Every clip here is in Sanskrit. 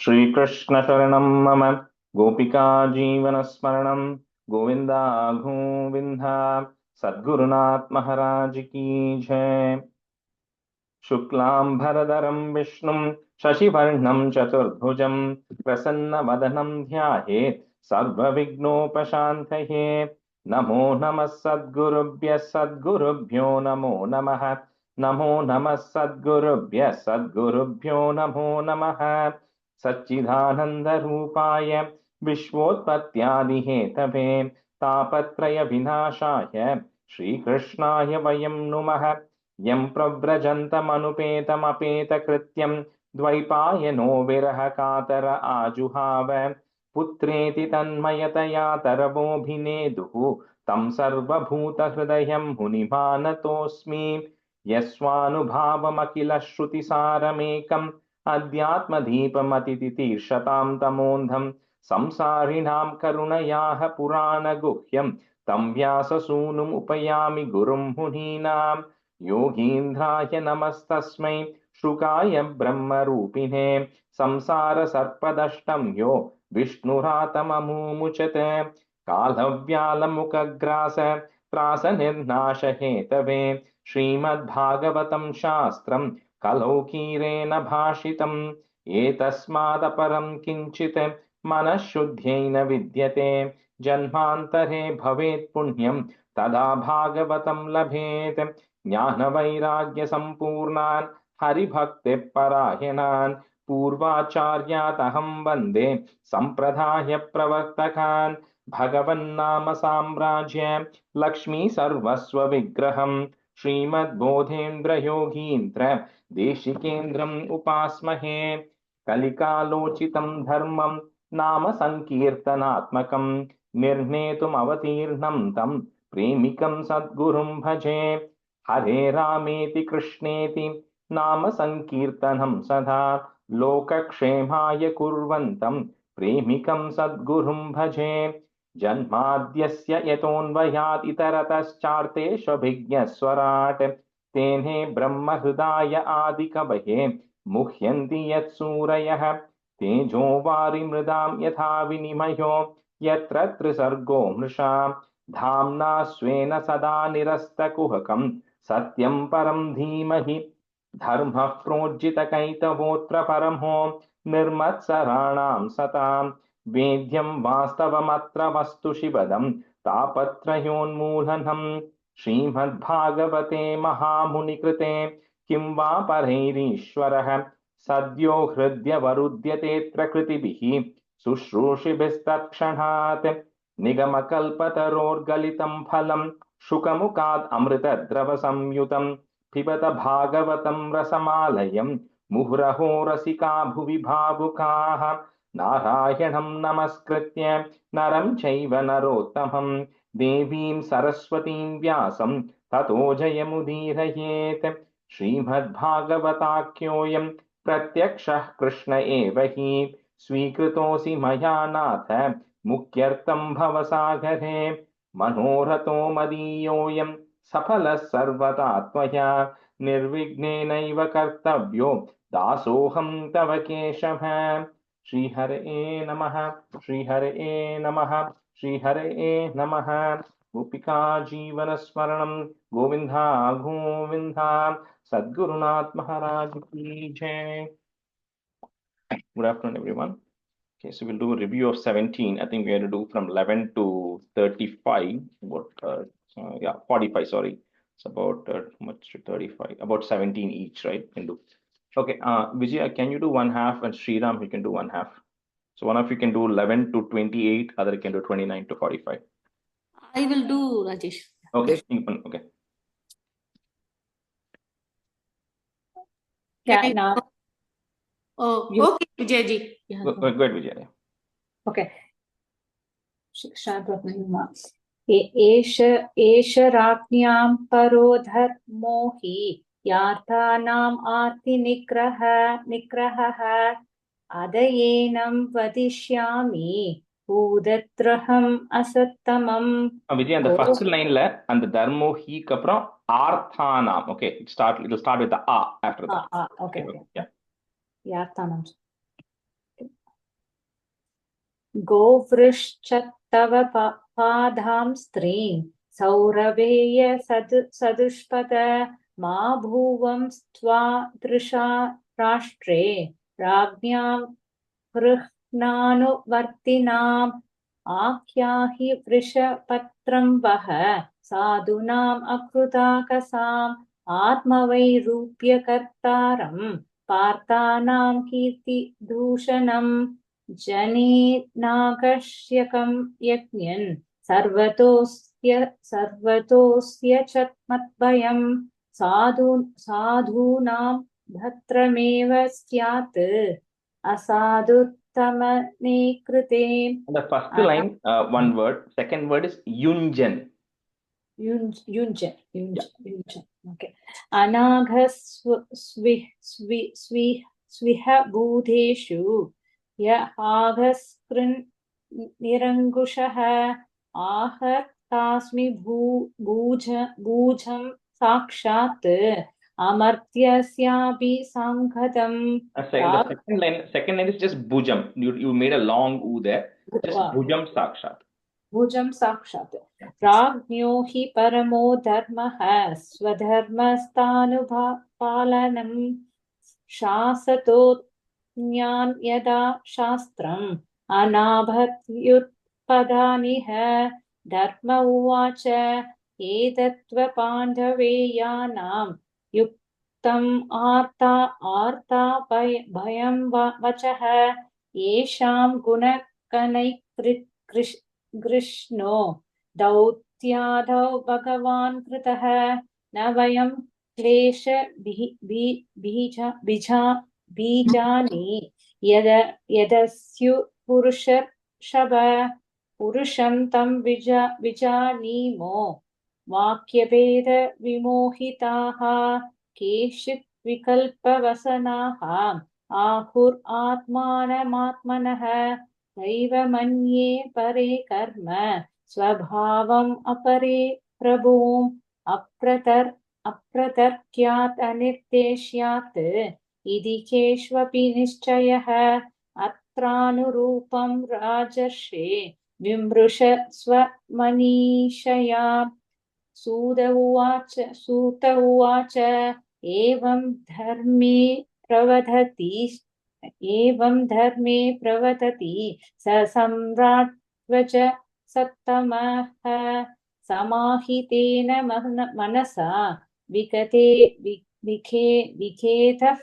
Shri Krishna Sharanam Mama Gopika Jeevana Smaranam Govinda Govinda Sadgurunath Maharaj Ki Jai. Shuklam Bharadaram Vishnum Shashivarnam Chaturbhujam Prasanna Dhyahet Sarva Vignopashantaye. Namo Namah Sadgurubhyo Namo Namah. Namo Namah Sadgurubhyo Namo Namah. Satchidananda Rupaya Vishwotpatyadi Hetave Tapatraya Vinashaya Shri Krishnaya Vayam Numah. Yam prabrajantamanopetamapeta dvaipayano viraha katara ajuhava putreti tanmayataya tarabobhineduhu tam sarvabhuta hridayam munimanatosmi yasvanubhavamakila shrutisaaramekam adhyatmadheepamatitirshatam tamondham samsarinam karunayaha purana guhyam tam vyasasunum upayami gurum muninam योगीन्द्राय नमस्तस्मै शुकाय ब्रह्मरूपिणे संसारसर्पदष्टं यो विष्णुरातममुमुचत् कालव्यालमुखग्रास त्रासनिर्नाशहेतवे श्रीमद्भागवतं शास्त्रं कलौकीरेण भाषितम् एतस्मादपरं किञ्चित् मनःशुद्ध्यै न विद्यते जन्मान्तरे भवेत् पुण्यं तदा भागवतं लभेत् ज्ञानवैराग्य संपूर्णान् हरिभक्तिपरायणान् पूर्वाचार्यातहं वन्दे सम्प्रदाय प्रवर्तकान् भगवन्नाम साम्राज्य लक्ष्मी सर्वस्व विग्रहम् श्रीमद्बोधेन्द्र योगीन्द्र देशिकेन्द्रम् उपास्महे कलिकालोचितं धर्मं नाम संकीर्तनात्मकं निर्णेतुम् अवतीर्णं तं प्रेमिकं सद्गुरुं भजे हरे रामेति कृष्णेति नाम संकीर्तनं सदा लोकक्षेमाय कुर्वन्तं प्रेमिकं सद्गुरुं भजे जन्माद्यस्य यतोऽन्वयात् इतरतश्चार्तेष्वभिज्ञस्वराट् तेने ब्रह्महृदाय आदिकवये मुह्यन्ति यत्सूरयः तेजो वारिमृदां यथा विनिमयो यत्र त्रिसर्गो मृषा धाम्ना स्वेन सदा निरस्तकुहकं सत्यं परं धीमहि धर्मः प्रोज्झितकैतवोऽत्र परमो निर्मत्सराणां सतां वेद्यं वास्तवमत्र वस्तु शिवदं तापत्रयोन्मूलनम् श्रीमद्भागवते महामुनिकृते किं वा परैरीश्वरः सद्यो हृद्यवरुध्यतेऽत्र कृतिभिः शुश्रूषिभिस्तत्क्षणात् निगमकल्पतरोर्गलितं फलं शुकमुखात् अमृतद्रवसंयुतं पिबत भागवतं रसमालयं मुहुरहो रसिका भुवि भावुकाः नारायणं नमस्कृत्य नरं चैव नरोत्तमं देवीं सरस्वतीं व्यासं ततो जयमुदीरयेत् श्रीमद्भागवताख्योऽयं प्रत्यक्षः कृष्ण एव हि स्वीकृतोऽसि मया नाथ मुख्यर्थं भवसागरे मनोरथो मदीयोऽयं सफलः सर्वदा त्वया निर्विघ्नेनैव कर्तव्यो दासोऽहं तव केशव श्रीहरये नमः श्रीहरये नमः श्रीहरये नमः गोपिका जीवनस्मरणं गोविन्दा गोविन्दा सद्गुरुनाथ महाराज की जय. Good afternoon, everyone. Okay, so we'll do a review of 17. I think we have to do from 11 to 35. About 45. Sorry, it's about how much to 35? About 17 each, right? Can do. Okay, Vijaya, can you do one half, and Sriram, you can do one half. So one of you can do 11 to 28, other can do 29 to 45. I will do, Rajesh. Okay, okay. Yeah, now. Oh, okay, Vijay ji. Go ahead, Vijaya. Okay. एष राज्ञां परो धर्मो हि यार्थानाम् आर्तिनिग्रहः अदयेनं वदिष्यामि भूदत्रहम् असत्तमम्. Vijay, the first line and the dharmo hi kapram arthanam. Okay, it'll start with the a after that. Okay. Yeah. Yarthanam. गोवृश्च तव पादां स्त्रीं सौरभेय सदुष्पद मा भुवं स्त्वा दृशा राष्ट्रे राज्ञां गृह्णानुवर्तिनाम् आख्याहि वृषपत्रं वः साधूनाम् अकृताकसाम् आत्मवैरूप्यकर्तारं पार्थानां कीर्तिदूषणम् जनेनाकर्ष्यकं यज्ञन् सर्वतोस्य च मद्भयं साधूनां भद्रमेव स्यात् असाधुत्तमने कृते. The first line, one word. Second word is yunjan. Yunjan. Okay. Anaghasviha budheshu yahaghaskrın nirangushaha ahartasmi bhujam sakshat amartyasyapi sanghadam. The second line is just bhujam. You made a long u there. Just bhujam sakshat. भुजं साक्षात् राज्ञो हि परमो धर्मः स्वधर्मस्थानुपालनं शासतो ज्ञान यदा शास्त्रम् अनाभत्युत्पदानिह धर्म उवाच एतत्त्व पाण्डवेयानां युक्तम् आर्ता भयं वचः येषां गुणकनैकृष्णो दौत्यादौ भगवान् कृतः न वयं क्लेश बीजानि यदस्यु पुरुषर्षभ पुरुषं तं विजानीमो वाक्यभेद विमोहिताः केचित् विकल्पवसनाः आहुरात्मानमात्मनः दैवमन्ये परे कर्म स्वभावम् अपरे प्रभुम् अप्रतर्क्यात् अनिर्देश्यात् इति केष्वपि निश्चयः अत्रानुरूपं राजर्षे विमृश स्वमनीषया. सूत उवाच एवं धर्मे प्रवदति स सम्राट्वच सत्तमः समाहितेन मनसा विखेतः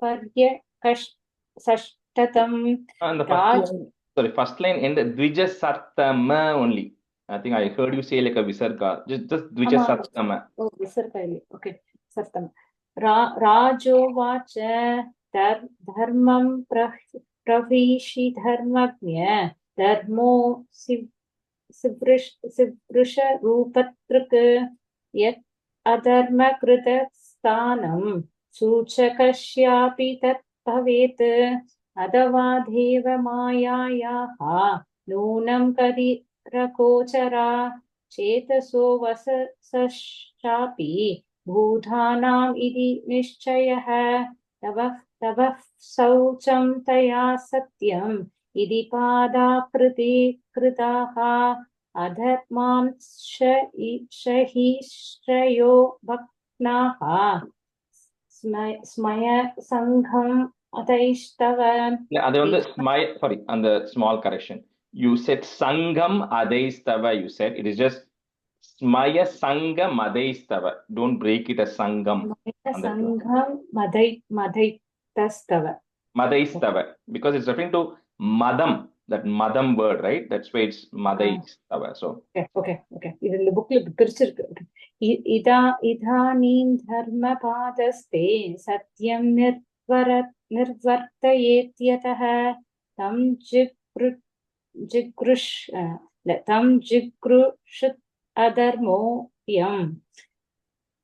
पर्यकष्टतम्. First line ended Dvijasartama only. I think I heard you say like a visarga. Just Dvijasartama. Oh, visarga. Okay, sartama. Rajovacha dharmam pravishi dharmagnya dharmo sivrusha rupatrak yat adharma krita sthanam suchakashyapi tat bhavet adava deva mayayaha nunam kadirakochara चेतसो वसशापि भूतानाम् इति निश्चयः तव शौचं तया सत्यम् इति पादाकृते कृताः अधर्मांश्रयो भक्नाः स्मय सङ्घम् अतैस्तव. On the small correction. You said Sangam Adaistava, you said. It is just Smaya Sangam Adaistava. Don't break it as Sangam. Sangam Madaitastava. Madaistava. Because it's referring to Madam, that Madam word, right? That's why it's Madaistava. So Okay. This is the booklet. Idhanim dharma padaste satyam nirvartayetyatah tam jigrushat adharmo yam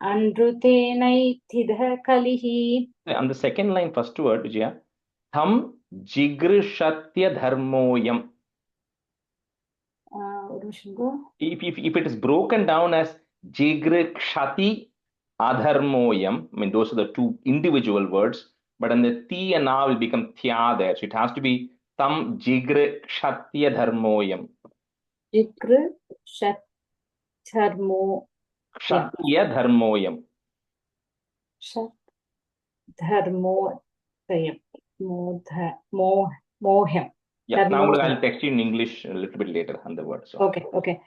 andrutenaithidha kalihi. On the second line, first word, Vijaya, tam jigrushatya dharmoyam. If it is broken down as jigrikshati adharmoyam, I mean those are the two individual words, but on the ti and na will become thya there. So it has to be तं जिगृ क्षत्रिय धर्मोऽयम् जिगृ धर्मोऽयम् क्षत्रिय धर्मोऽयम् धर्मोऽयम् मोहम् Yeah, now I'll text you in English a little bit later on the word. So. Okay.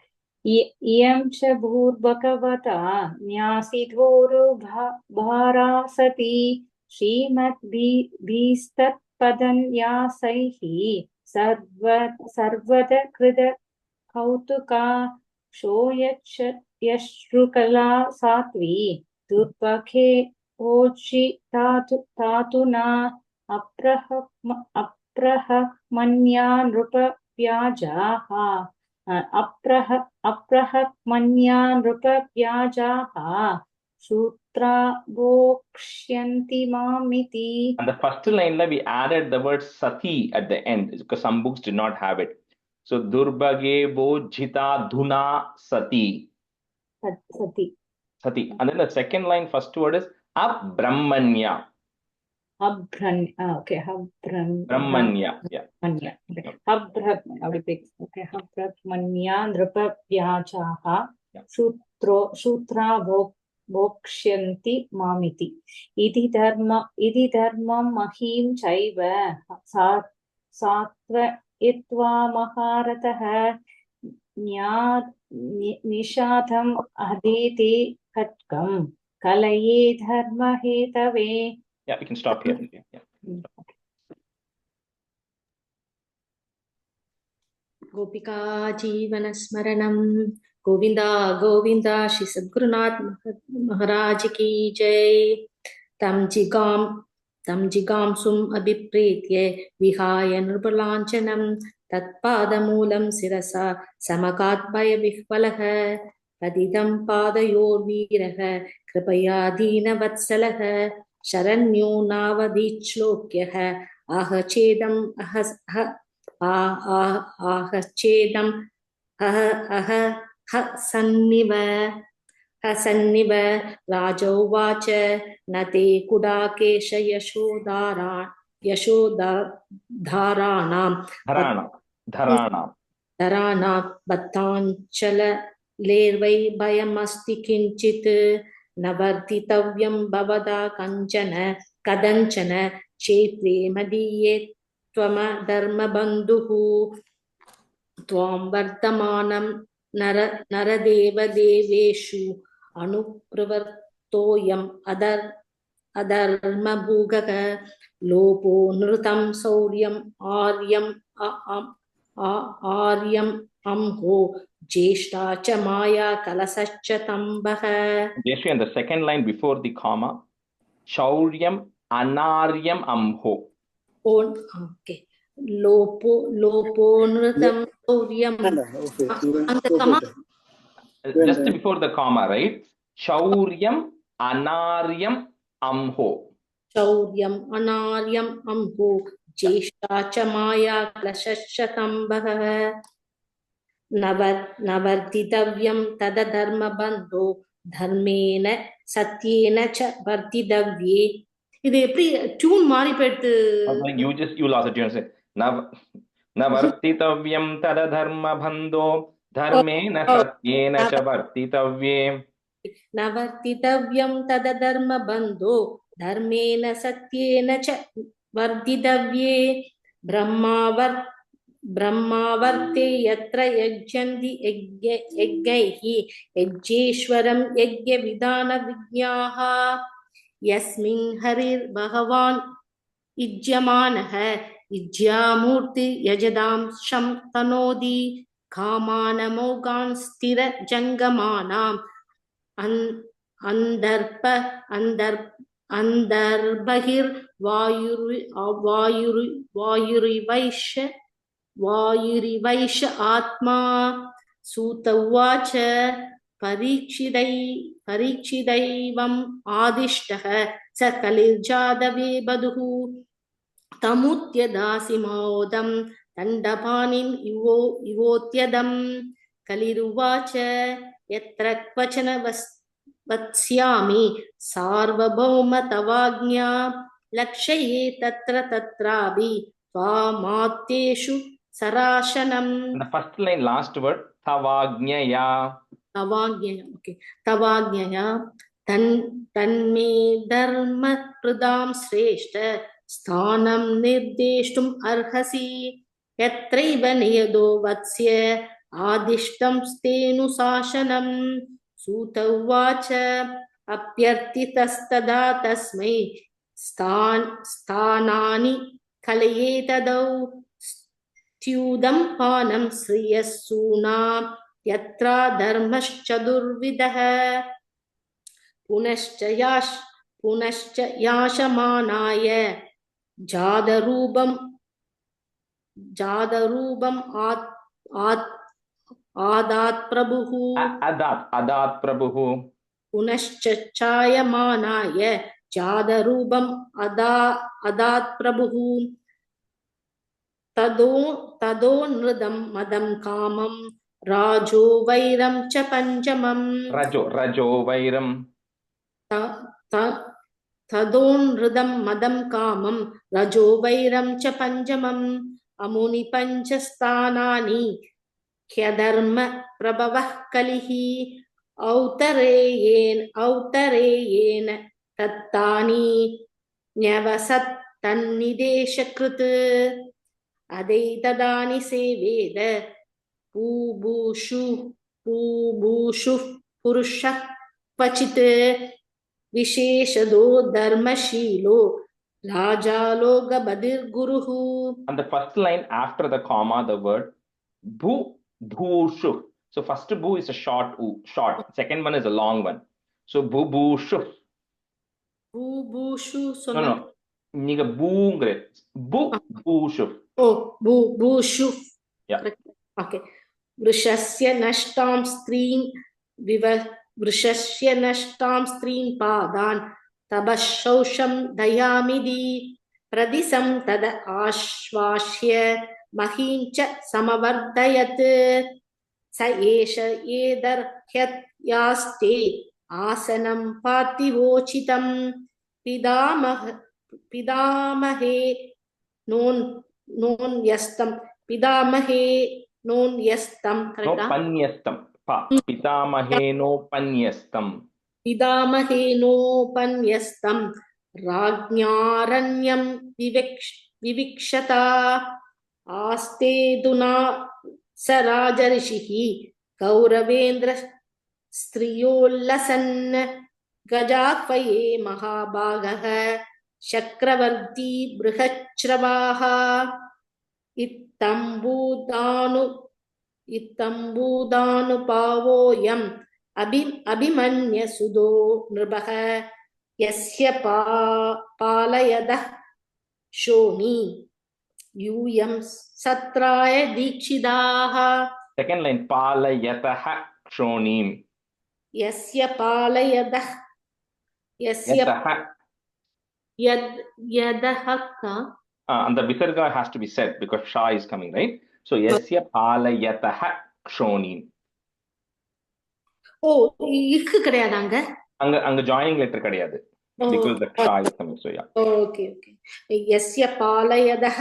इयं च भूर्भगवता न्यासिधोरुभारा सती श्रीमद्भीस्तत्पदन्यासैः सर्वदकृत कौतुका क्षोयश्रुकला सात्वी दुर्पखे ओचितातुना अप्रहमन्या नृपव्याजाः अप्रहमन्या नृपव्याजाः सूत्रा भोक्ष्यन्ति मामिति. And the first line we added the word sati at the end because some books did not have it. So durbage bojita dhuna sati. Sati. And then the second line, first word is abbrahmanya. Okay. Brahmanya. Yeah. Okay. Abbrahmanya nrupavyachaha sutra भोक्ष्यन्ति मामिति. इति धर्मं महीं चैव सात्वयित्वा महारथः निषादम् अधीति खड्गं कलये धर्महेतवे. Yeah, we can stop here. Yeah. गोपिका जीवन स्मरणं गोविंदा गोविंदा श्री सद्गुरुनाथ महाराज की जय. तम जिगाम सुम अभिप्रेत्य विहाय नृपलांछनं तत्पादमूलं शिरसा समगाद्भय विह्वलः पतितं पादयोर्वीरः कृपया दीनवत्सलः शरण्यो नावधीश्लोक्यः आहचेदम् आहचेदम् सन्निव राजोवाच न ते कुडाकेश धराणां बद्धाञ्चलेर्वै भयमस्ति किञ्चित् न वर्धितव्यं भवदा कदञ्चन चेत्रे मदीये त्वमधर्मबन्धुः त्वां वर्तमानं नरदेवदेवेषु अनुप्रवर्तोऽयम् अधर्मभुगः लोपो नृतं शौर्यम् आर्यम् अम्हो ज्येष्ठा च माया कलशश्च तम्बः. Jeshri, on the second line before the comma, shauryam anaryam amho. Okay. Lopo nrutam shauryam. Just before the comma, right? Shauryam anaryam amho. Shauryam anaryam amho jeshta cha maya klashascha tambah navartitavyam tada dharma bandho dharmena satyena cha vartitavye. இது எப்படி டியூன் மாறி போயிடுது? You lost it. You say navartitavyam tada dharma bandho dharmena satyena cha vartitavye. Navartitavyam tada dharma bandho dharmena satyena cha vartitavye. ब्रह्मावर्ते यत्र यज्ञन्ति यज्ञैः यज्ञेश्वरं यज्ञविधानविज्ञाः यस्मिन् हरिर्भगवान् युज्यमानः युज्यामूर्ति यजदांशं तनोति कामानमोघान् स्थिरजङ्गमानाम् वायुरिवैष आत्मा. सूत उवाच परीक्षिदैवम् आदिष्टः स कलिर्जादवे बधुः तमुत्य दासिमोदं दण्डपाणिम् इवोत्यदम्. कलिरुवाच यत्र क्वचन वत्स्यामि सार्वभौम तवाज्ञा लक्ष्ये तत्रापि त्वामात्येषु सराशनम्. And the first line, last word, tavagnyaya. तवाज्ञया, okay. तवाज्ञया तन्मे धर्म प्रदां श्रेष्ठ स्थानं निर्देष्टुम् अर्हसि यत्रैव नियतो वत्स्य आदिष्टं स्तेनुशासनम्. सूत उवाच अप्यर्थितस्तदा तस्मै स्थानानि कलये तदौ स्त्यूदं पानं श्रियस्सूना यत्र धर्मश्चतुर्विधः. पुनश्च याशमानाय जातरूपम् आदात् प्रभुः. Adat prabhu. पुनश्च चायमानाय जातरूपम् अदात् प्रभुः. तदो नृदं मदं कामं राजो वैरं च पञ्चमम्. Rajo vairam. तदोनृदं मदं कामं रजो वैरं च पञ्चमम्. अमुनि पञ्चस्थानानि ह्यधर्म प्रभवः कलिः औतरेयेन तत्तानि न्यवसत् तन्निदेशकृत्. अदैतदानि सेवेद पूबूषु पुरुषः क्वचित् विशेषदो धर्मशीलो राजालोकबधिर्गुरुः. And the first line after the comma, the word bhu bhushu. So first bhu is a short u, short. Second one is a long one. So bhu bhushu. பூபூஷு No, சொன்ன. no. நீங்க பூங்கற bu bhushu. ஓ பூபூஷு. Yeah. Okay. वृषस्य नष्टां स्त्रीं पादान् तपःशौषं दयामिति प्रदिशं तद आश्वास्य महीं च समवर्धयत्. स एष एदर्ह्यत्यास्ते आसनं पार्थिवोचितं पितामहे नोन्यस्तं No panyastam. Pitamaheno पितामहेनोपन्यस्तं राज्ञारण्यं विविक्षता आस्तेदुना स राजर्षिः कौरवेन्द्र स्त्रियोल्लसन् गजाह्वये महाभागः चक्रवर्ती बृहच्छ्रवाः इत्तम्बूदानुपावोऽयम् अभिमन्यसुदो नृपः यस्य पालयदः शोणी यूयं सत्राय दीक्षिताः. Second line, palayataha shonim. यस्य पालयदः यदः And the visarga has to be said because sha is coming, right? So yasya palayataha shonim. ஓ இக்கு கிடையாதாங்க? அங்க joining letter கிடையாது. Because the sha is coming, so yeah. Okay. यस्य पालयदः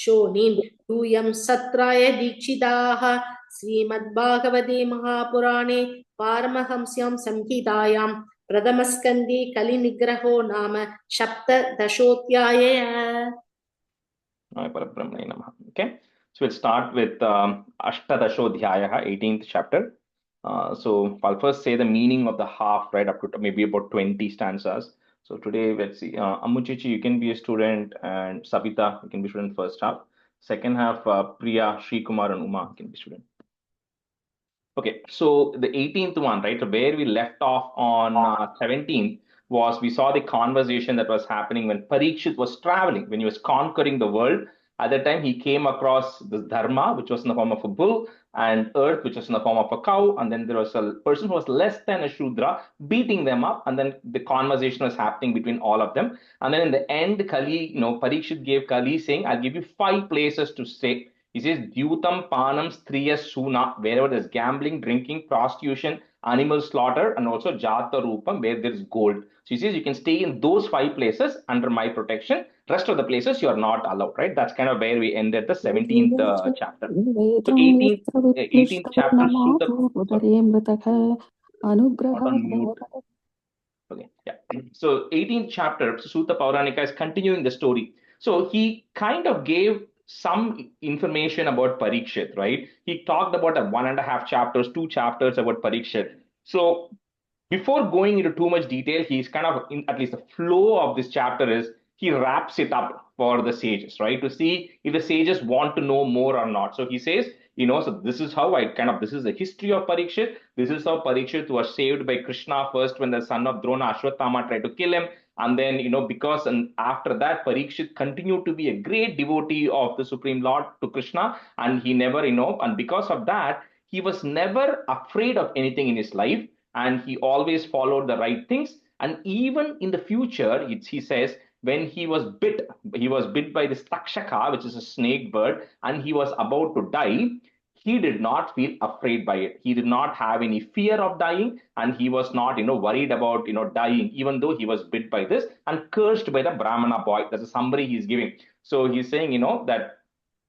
शोणीं यूयं सत्राय दीक्षिताः. श्रीमद्भागवते महापुराणे पारमहंस्यां संहितायां प्रथमस्कन्धे कलिनिग्रहो नाम सप्तदशोऽध्यायः. Okay, so we'll start with Ashtadashodhyayah, 18th chapter. So I'll first say the meaning of the half, right, up to maybe about 20 stanzas. So today, let's see, Ammuchichi, you can be a student, and Sabita, you can be student first half. Second half, Priya, Sri Kumar, and Uma can be student. Okay, so the 18th one, right, so where we left off on 17th was we saw the conversation that was happening when Parikshit was traveling, when he was conquering the world. At that time, he came across this dharma, which was in the form of a bull, and earth, which was in the form of a cow. And then there was a person who was less than a Shudra beating them up. And then the conversation was happening between all of them. And then in the end, Kali, Parikshit gave Kali saying, I'll give you 5 places to stay. He says, Dyutam Panam Striya Suna, wherever there's gambling, drinking, prostitution, animal slaughter, and also Jata Rupam, where there's gold. So he says you can stay in those 5 places under my protection. Rest of the places you are not allowed, right? That's kind of where we ended the 17th chapter. So 18th chapter, Suta. Okay, yeah. So 18th chapter, Sutta Pauranika is continuing the story. So he kind of gave some information about Parikshit, right? He talked about 1.5 chapters, 2 chapters about Parikshit. So before going into too much detail, he's kind of, in at least the flow of this chapter is, he wraps it up for the sages, right? To see if the sages want to know more or not. So he says, so this is how this is the history of Parikshit. This is how Parikshit was saved by Krishna first when the son of Drona, Ashwatthama, tried to kill him. And then, because and after that, Parikshit continued to be a great devotee of the Supreme Lord to Krishna. And he never, and because of that, he was never afraid of anything in his life. And he always followed the right things. And even in the future, he says, when he was bit by this takshaka, which is a snake bird, and he was about to die. He did not feel afraid by it. He did not have any fear of dying, and he was not, worried about, dying, even though he was bit by this and cursed by the Brahmana boy. That's a summary he's giving. So he's saying, that,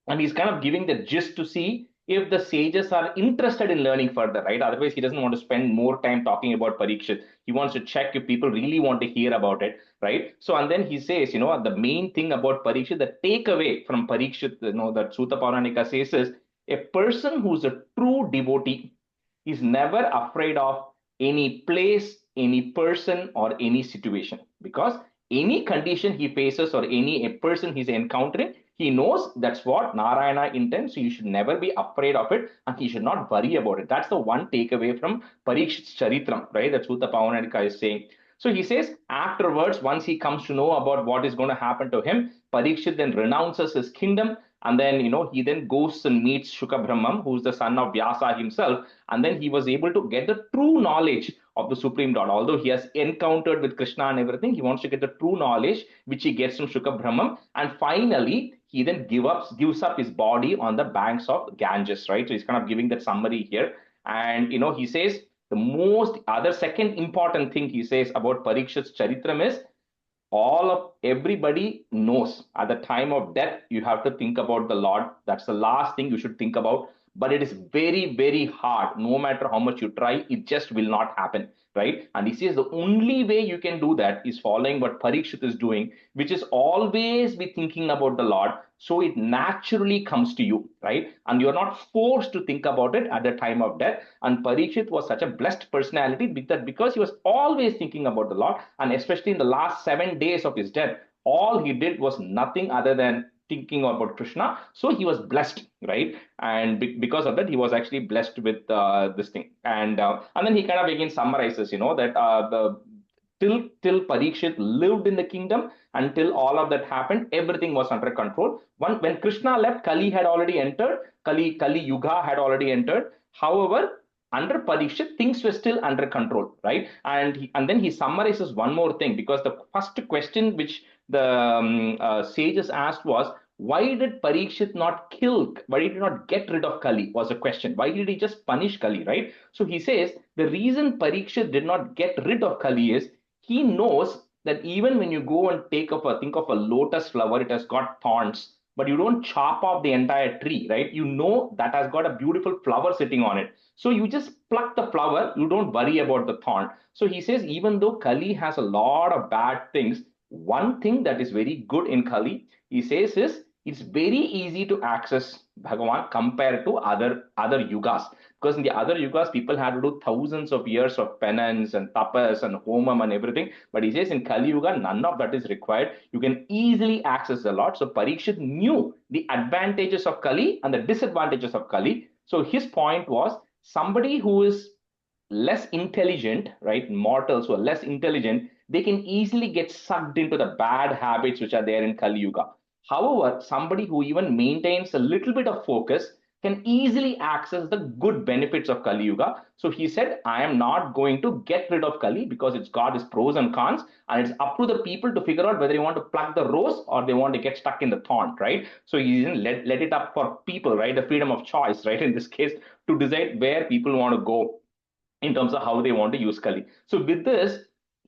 and he's kind of giving the gist to see if the sages are interested in learning further, right? Otherwise, he doesn't want to spend more time talking about Parikshit. He wants to check if people really want to hear about it, right? So, and then he says, the main thing about Parikshit, the takeaway from Parikshit, that Sutta Pauranika says is, a person who's a true devotee is never afraid of any place, any person, or any situation, because any condition he faces or any a person he's encountering, he knows that's what Narayana intends. So you should never be afraid of it, and he should not worry about it. That's the one takeaway from Parikshit's Charitram, right? That's what the Pavanadika is saying. So he says afterwards, once he comes to know about what is going to happen to him, Parikshit then renounces his kingdom. And then, he then goes and meets Shukabramam, who's the son of Vyasa himself. And then he was able to get the true knowledge of the Supreme Lord. Although he has encountered with Krishna and everything, he wants to get the true knowledge, which he gets from Shukabramam. And finally, he then gives up his body on the banks of Ganges, right? So he's kind of giving that summary here. And, he says the second important thing he says about Parikshit's Charitram is, everybody knows at the time of death, you have to think about the Lord. That's the last thing you should think about. But it is very, very hard. No matter how much you try, it just will not happen, right? And he says the only way you can do that is following what Parikshit is doing, which is always be thinking about the Lord. So it naturally comes to you, right? And you're not forced to think about it at the time of death. And Parikshit was such a blessed personality because he was always thinking about the Lord. And especially in the last 7 days of his death, all he did was nothing other than thinking about Krishna. So he was blessed, right? And because of that, he was actually blessed with this thing. And then he kind of again summarizes, that till Parikshit lived in the kingdom, until all of that happened, everything was under control. When Krishna left, Kali had already entered. Kali Yuga had already entered. However, under Parikshit, things were still under control, right? And then he summarizes one more thing, because the first question which the sages asked was, why did Parikshit not kill? Why did he not get rid of Kali? Was a question. Why did he just punish Kali, right? So he says the reason Parikshit did not get rid of Kali is he knows that even when you go and think of a lotus flower, it has got thorns, but you don't chop off the entire tree, right? You know that has got a beautiful flower sitting on it. So you just pluck the flower, you don't worry about the thorn. So he says, even though Kali has a lot of bad things, one thing that is very good in Kali, he says, is it's very easy to access Bhagavan compared to other yugas. Because in the other yugas, people had to do thousands of years of penance and tapas and homam and everything. But he says in Kali Yuga, none of that is required. You can easily access the Lord. So Parikshit knew the advantages of Kali and the disadvantages of Kali. So his point was, somebody who is less intelligent, right? Mortals who are less intelligent, they can easily get sucked into the bad habits which are there in Kali Yuga. However, somebody who even maintains a little bit of focus, can easily access the good benefits of Kali Yuga. So he said, I am not going to get rid of Kali because it's got its pros and cons, and it's up to the people to figure out whether they want to pluck the rose or they want to get stuck in the thorn, right? So he didn't let it up for people, right? The freedom of choice, right? In this case, to decide where people want to go in terms of how they want to use Kali. So with this,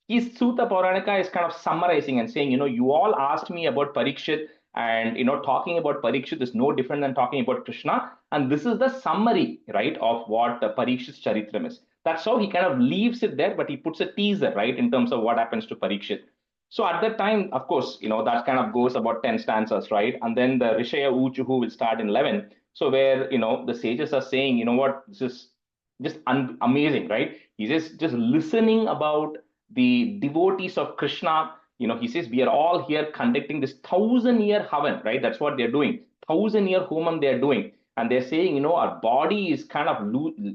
his Sutta Puranika is kind of summarizing and saying, you all asked me about Parikshit, and talking about Parikshit is no different than talking about Krishna. And this is the summary, right, of what Parikshit's Charitram is. That's how he kind of leaves it there, but he puts a teaser, right, in terms of what happens to Parikshit. So at that time, of course, that kind of goes about 10 stanzas, right? And then the Rishaya Uchuhu will start in 11. So where, the sages are saying, what, this is just amazing, right? He's just listening about the devotees of Krishna. He says, we are all here conducting this 1,000-year havan, right? That's what they're doing. 1,000-year homam they're doing. And they're saying, our body is kind of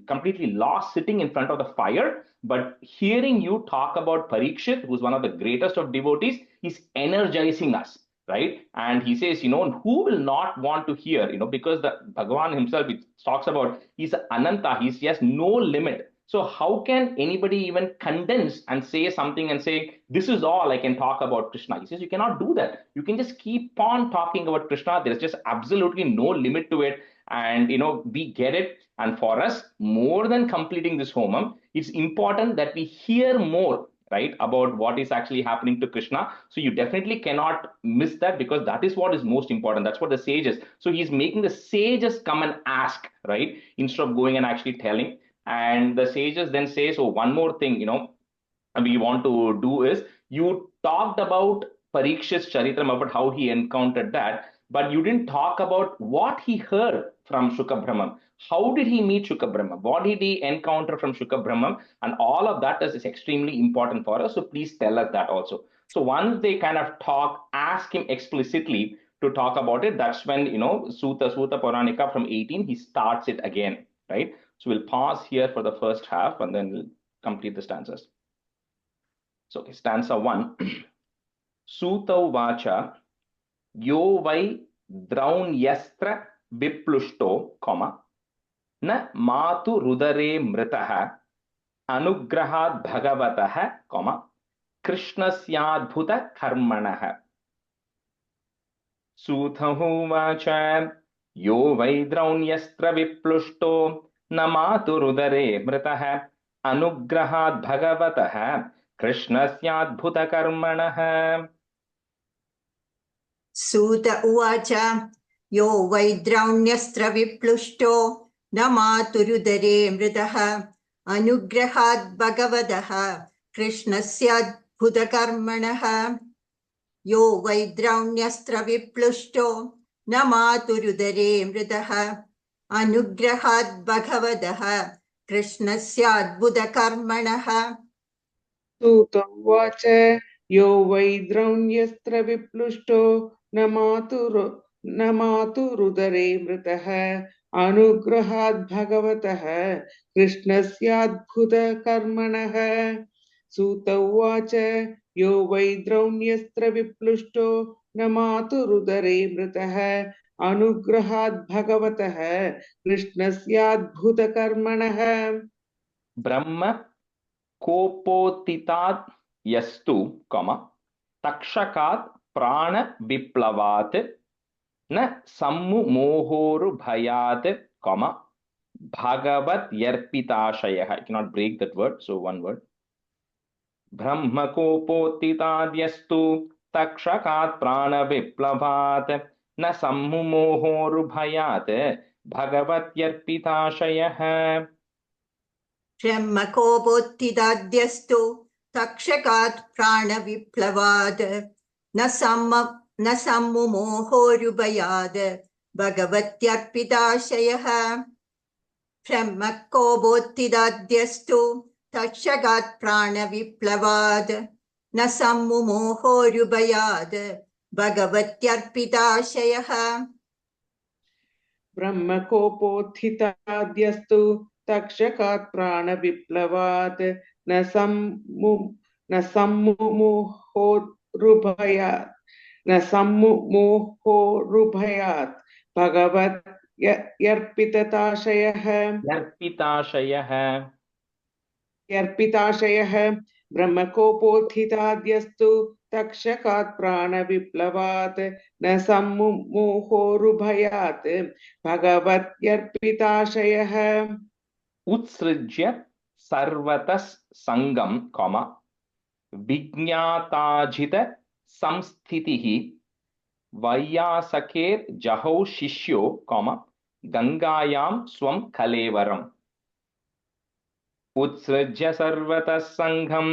completely lost sitting in front of the fire. But hearing you talk about Parikshit, who's one of the greatest of devotees, is energizing us, right? And he says, who will not want to hear, because the Bhagavan himself, it talks about, he's Ananta, he has no limit. So how can anybody even condense and say something and say, this is all I can talk about Krishna? He says, you cannot do that. You can just keep on talking about Krishna. There's just absolutely no limit to it. And, we get it. And for us, more than completing this homam, it's important that we hear more, right, about what is actually happening to Krishna. So you definitely cannot miss that, because that is what is most important. That's what the sages. So he's making the sages come and ask, right, instead of going and actually telling. And the sages then say, so one more thing, we want to do is, you talked about Parikshit's Charitram, about how he encountered that, but you didn't talk about what he heard from Shukha Brahman. How did he meet Shukha Brahman? What did he encounter from Shukha Brahman? And all of that is extremely important for us. So please tell us that also. So once they kind of ask him explicitly to talk about it, that's when, Sutta Puranika from 18, he starts it again, right? So we'll pause here for the first half and then we'll complete the stanzas. So stanza 1. Sutau vacha yo vai draunyastra viplushto, na matu rudare mritaha anugrahad bhagavatah, krishnasyaadbhuta karmanah. Sutau vacha yo vai draunyastra viplushto na matu rudare mritaha anugrahad bhagavatah Krishnasyaadbhuta karmanah. Suta uvacha yo vaidraunyastra viplushto namaturudare mridaha anugrahad bhagavadaha krishnasyaadbhuta karmanah. Yo vaidraunyastra viplushto namaturudare mridaha anugrahad bhagavadaha krishnasyaadbhuta karmanah. Suta uvacha yo vaidraunyastra viplushto namatu rudare mritaha anugrahad bhagavatah krishnasyaadbhuta karmanah. Suta uvacha yo vaidraunyastra viplushto namatu rudare mritaha anugrahad bhagavatah krishnasyaadbhuta karmanah. Brahma kopotitat yastu, takshakat prana viplavat na sammu mohoru bhayat, bhagavat yarpitashayah. I cannot break that word, so one word. Brahma kopotitat yastu takshakat prana viplavat na sammu mohoru bhayat, bhagavat yarpitashayah. Brahmakopottidadhyastu takshakat prana viplavad na sammu mohorubayad bhagavatyarpitashayah. Brahmakopottidadhyastu takshakat prana viplavad na sammu mohorubayad bhagavatyarpitashayah. Brahmakopothitadhyastu takshakat prana viplavat na sammu moho rubhayat bhagavat यर्पितताशयः यर्पिताशयः ब्रह्मकोपोत्थिताद्यस्तु तक्षकात् प्राणविप्लवात् न सम्मुमोहोरुभयात् भगवत्यर्पिताशयः उत्सृज्य सर्वतः संगम विज्ञाताजित संस्थितिः वैयासकेर जहौ शिष्यो गंगायां स्वं कलेवरम् उत्सृज्य सर्वतः संघं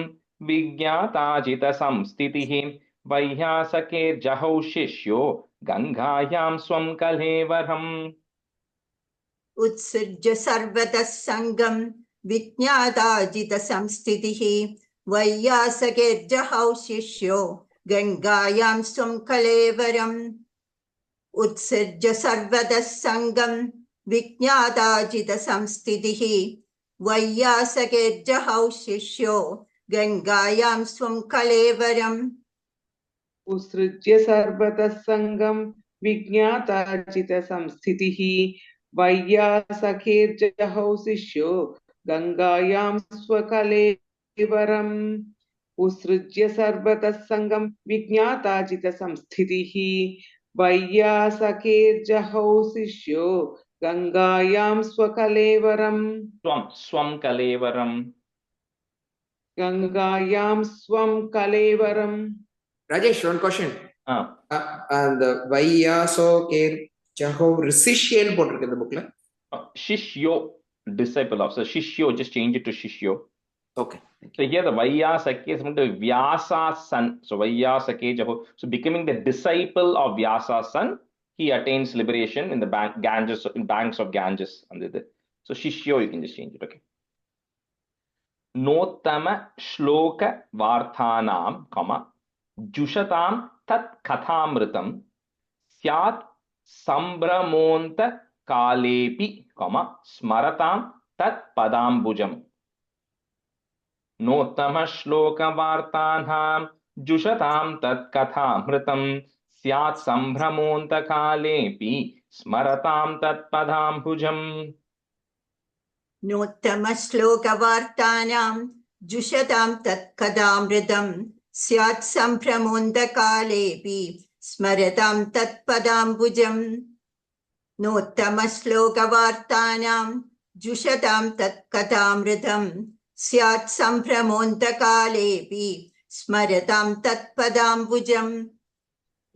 विज्ञाताजित संस्थितिः वैयासकेर जहौ शिष्यो गंगायां स्वं कलेवरम् उत्सृज्य सर्वतः संगम विज्ञाताजित संस्थितिः वैयासकेर्जहौ शिष्यो गंगायां स्वं कलेवरम् उत्सृज्य सर्वतः संगम विज्ञाताजित संस्थितिः वैयासकेर्जहौ शिष्यो गंगायां स्वं कलेवरम् उत्सृज्य सर्वतः संगम विज्ञाताजित संस्थितिः वैयासकेर्जहौ शिष्यो गंगायां स्वकलेवरम् उत्सृज्य सर्वतः संगम विज्ञाताजित संस्थितिः वैयासकेर्जहौ शिष्यो गंगायां स्वकलेवरम् स्वं कलेवरम् गंगायां स्वं कलेवरम्. Rajesh, one question. and the Vayyasoker Jaho Shishyan போட்டிருக்கு இந்த bookல. Shishyo, disciple of. So Shishyo, just change it to Shishyo. Okay. So here the Vaiyasake is to Vyasa's son. So Vaiyasake Jaho. So becoming the disciple of Vyasa's son, he attains liberation in the banks of Ganges. So Shishyo, you can just change it. Okay. Nottama shloka varthanam, जुषतां तत् कथामृतं स्यात् संभ्रमोन्त कालेपि स्मरतां तत् पदाम्बुजम् नोत्तम श्लोक वार्तानां जुषतां तत् कथामृतं स्यात् संभ्रमोन्त कालेपि स्मरतां तत् पदाम्बुजम् नोत्तम श्लोक वार्तानां जुषतां तत् कथामृतं स्यात् सम्भ्रमोऽन्धकालेऽपि स्मरतां तत्पदाम्बुजम् नोत्तमश्लोकवार्तानां जुषतां तत्कथामृतं स्यात् सम्भ्रमोऽन्धकालेऽपि स्मरतां तत्पदाम्बुजम्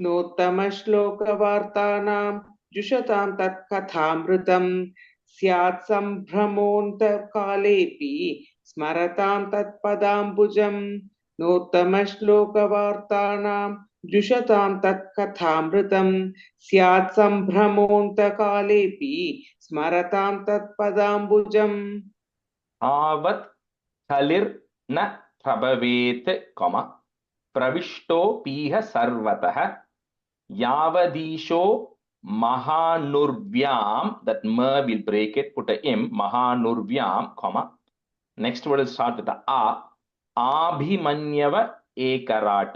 नोत्तमश्लोकवार्तानां जुषतां तत्कथामृतं स्यात् सम्भ्रमोऽन्तकालेऽपि स्मरतां तत्पदाम्बुजम् नोत्तमश्लोकवार्तानां जुषतां तत्कथामृतं स्यात् सम्भ्रमोऽन्तकालेऽपि स्मरतां तत्पदाम्बुजम् आवत् कलिर्न प्रभवेत् प्रविष्टोऽपीह सर्वतः यावदीशो महानुर्व्याम, that ma will break it, put a m, महानुर्व्याम, next word will start with the a, abhimanyava ekarat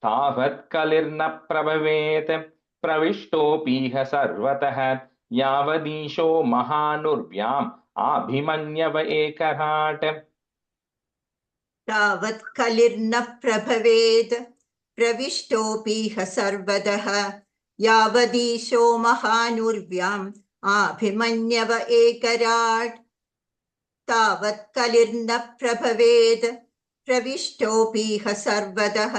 तावत् कलिर्न प्रभवेत् प्रविष्टोऽपीह सर्वतः यावदीशो महानुर्व्याम आभिमन्यव एकराट् तावत् कलिर्न प्रभवेत् प्रविष्टोऽपीह सर्वतः यावदीशो महानुर्व्याम् आभिमन्यव एकराट् तावत् कलिर्न प्रभवेत् प्रविष्टोऽपीह सर्वतः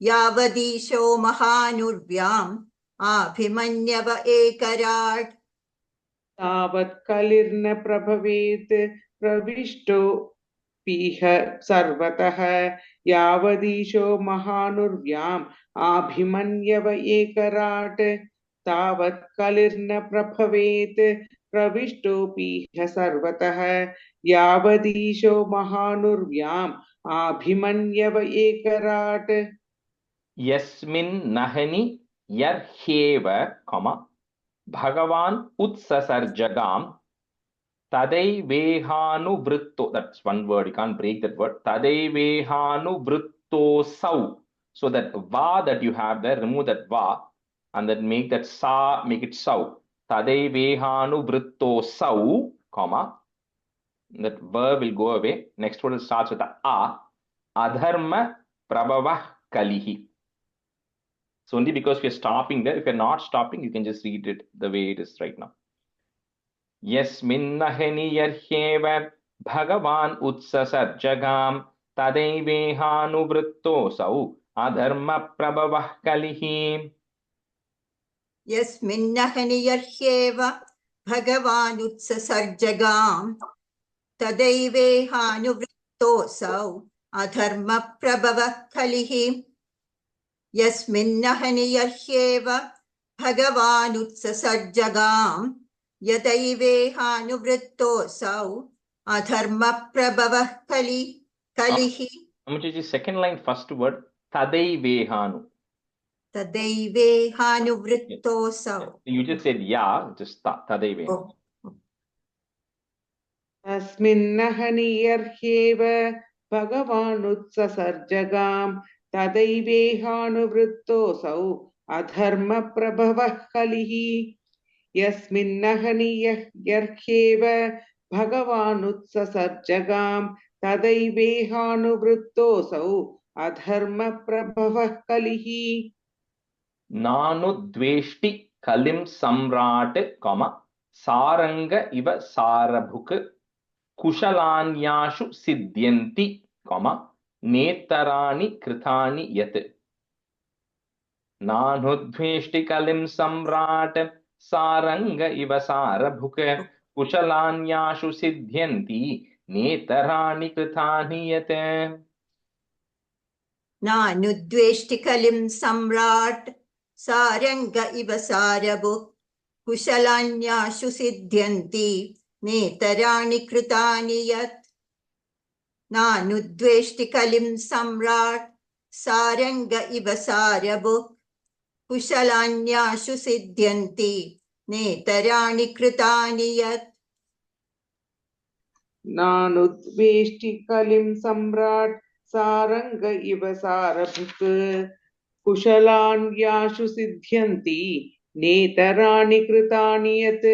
यावदीशो महानुर्व्याम् आभिमन्यव एकराट् तावत् कलिर्न प्रभवेत् प्रविष्टोऽपीह सर्वतः यावदीशो महानुर्व्याम् आभिमन्यव एकराट् तावत् कलिर्न प्रभवेत् प्रविष्टोऽपीह सर्वतः यावदीशो महानुर्व्याम् आभिमन्यव एकराट् यस्मिन् नहनि यर्ह्येव भगवान् उत्ससर्जगाम् तदैवेहानुवृत्तो, that's one word, you can't break that word, तदैवेहानुवृत्तोऽसौ. So that va that you have there, remove that va. and then make that sa, make it sau. Tadaivehanu vrittosau, comma. That verb will go away. Next word starts with a. Adharma prabhavah kalihi. So only because we are stopping there. If you're not stopping, you can just read it the way it is right now. Yasminnaheniyahyeva bhagavan utsasarjagam tadaivehanuvrittosau adharma prabhavah kalihi. Yasminnahaniyahyeva Bhagavan utsasarjagam tadaivehanuvrittosau adharma prabhavah kalihi. Yasminnahaniyahyeva Bhagavan utsasarjagam yadaivehanuvrittosau adharma prabhavah kalihi. Amachaji, second line, first word, tadaivehanu. Tadaivehanu. You just said just tadaivehanu. Oh. Tasminnahaniyahyeva bhagavanutsarsarjagam tadaivehanuvrittosau adharma prabhavah kalihi. Yasminnahaniyahyeva bhagavanutsarsarjagam tadaivehanuvrittosau adharma prabhavah kalihi. Nanudveshti kalim samrat, comma, saranga iva sarabhuk kushalanyashu siddhyanti, comma, netarani kritani yat. Nanudveshti kalim samrat saranga iva sarabhuk kushalanyashu siddhyanti netarani kritani yat. Nanudveshti kalim samrat saranga iva sarabhuk kushalanyashu siddhyanti netarani kritani yat. Nanudveshti kalim samrat saranga iva sarabhuk kushalanyashu siddhyanti netarani kritani yat. Nanudveshti kalim samrat saranga iva sarabhuk kushalanyashu siddhyanti netarani kritani yat.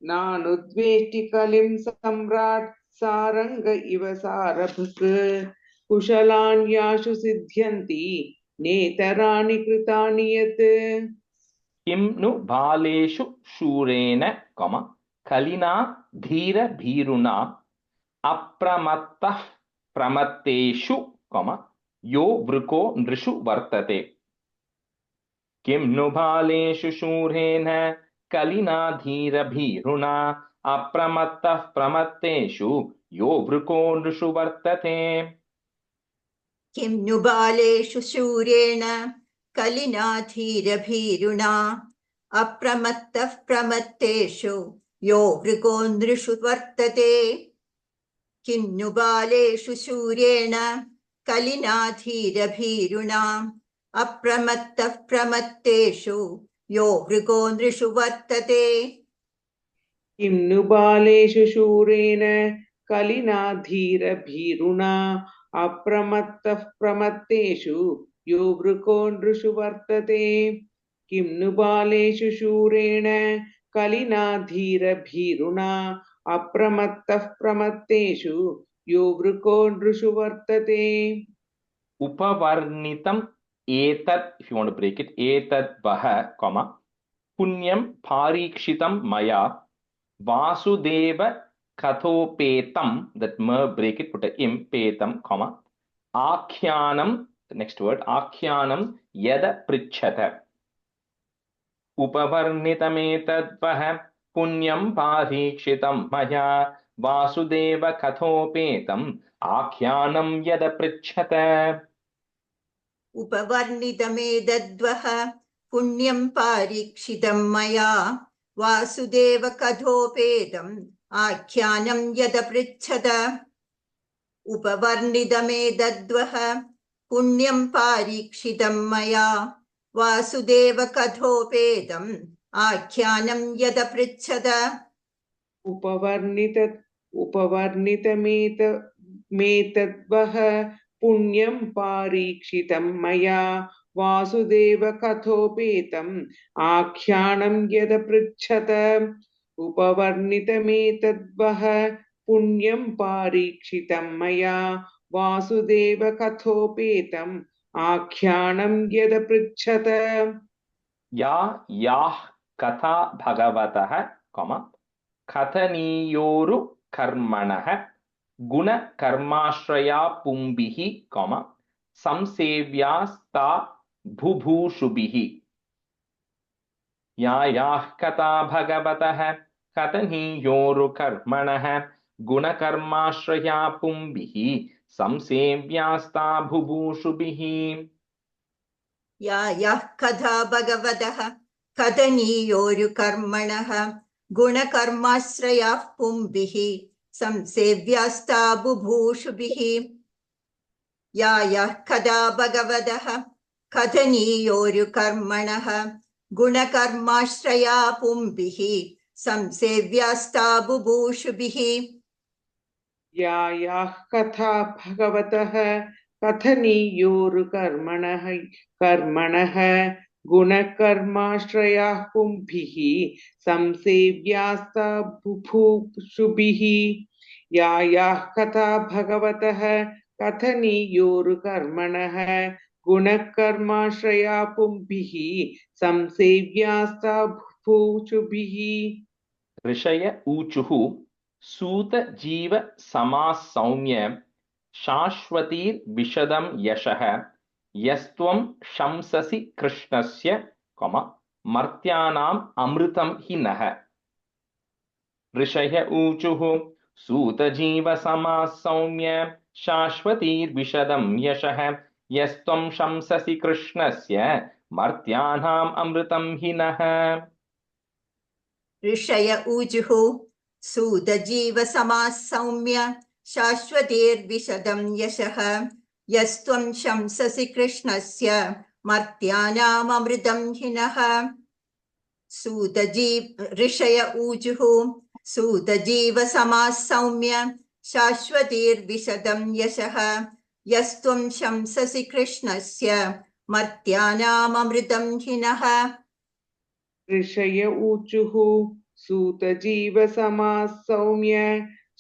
Nanudveshti kalim samrat saranga iva sarabhuk kushalanyashu siddhyanti netarani kritani yat. Kim nu baleshu shurena, comma, kalina dhira bhiruna apramattah pramatteshu, comma, yo vruko nrishu vartate. Kim nu baleshu shurena kalina dhira bhiruna apramattah pramatteshu yo vruko nrishu vartate. Kim nu baleshu shurena kalina dhira bhiruna apramattah pramatteshu yo vrikondrishu vartate. Kim nu baleshu shurena kalina dhira bhiruna apramattah pramatteshu yo vrikondrishu vartate. Kim nu baleshu shurena kalina dhira bhiruna apramattah pramatteshu yo vrikondrishu vartate. Kim nu baleshu shurena kalina dhira bhiruna apramattah pramatteshu yo vrikondrishu vartate. Upavarnitam etat, if you want to break it, etat vaha, comma, punyam parikshitam maya vasudeva kathopetam, that break it, put a im, petam, comma, akhyanam, the next word, akhyanam yada prichata. Upavarnitam etat vaha punyam parikshitam maya vasudeva kathopetam akhyanam yada prichata. Upavarnidamedadvaha punyam parikshitam maya vasudeva kadhopedam akhyanam yada prichhata. Upavarnidamedadvaha punyam parikshitam maya vasudeva kadhopedam akhyanam yada prichhata. Upavarnitametadvaha punyam parikshitam maya Vasudev कथोपेतम् आख्यानं यदपृच्छत उपवर्णितमेतद्वः पुण्यं पारीक्षितं मया वासुदेव कथोपेतम् आख्यानं यदपृच्छत या याः कथा भगवतः कथनीयोरु कर्मणः गुणकर्माश्रया पुंभिः संसेव्यास्ता बुभूषुभिः या याः कथा भगवतः कथनीयोरु कर्मणः गुणकर्माश्रया पुंभिः संसेव्यास्ता बुभूषुभिः या याः कथा भगवतः कथनीयोरुकर्मणः गुणकर्माश्रयाः पुंभिः संसेव्यास्ता बुभूषुभिः या याः कथा भगवतः कथनीयोरुकर्मणः गुणकर्माश्रया पुंभिः संसेव्यास्ता बुभूषुभिः या याः कथा भगवतः कथनीयोरुकर्मणः कर्मणः गुणकर्माश्रयाः पुंभिः संसेव्यास्ता बुभूषुभिः या याः कथा भगवतः कथनीयोरुकर्मणः गुणकर्माश्रया पुंभिः संसेव्यास्ता बुभूषुभिः ऋषय ऊचुः सूत जीव समाः सौम्य शाश्वतीर्विशदं यशः यस्त्वं शंससि कृष्णस्य मर्त्यानाम् अमृतं हि नः ऋषय ऊचुः सूत जीव समाः सौम्य शाश्वतीर्विशदं यशः यस्त्वं शंससि कृष्णस्य मर्त्यानाम् अमृतं हि नः ऋषय ऊजुः सूतजीव समाः सौम्य शाश्वतीर्विशदं यशः यस्त्वं शंससि कृष्णस्य मर्त्यानाममृतं हि नः ऋषय ऊजुः सूतजीव समाः सौम्य शाश्वतीर्विशदं यशः यस्त्वं शंससि कृष्णस्य मर्त्यानाममृतं हि नः ऋषय ऊचुः सूतजीव समाः सौम्य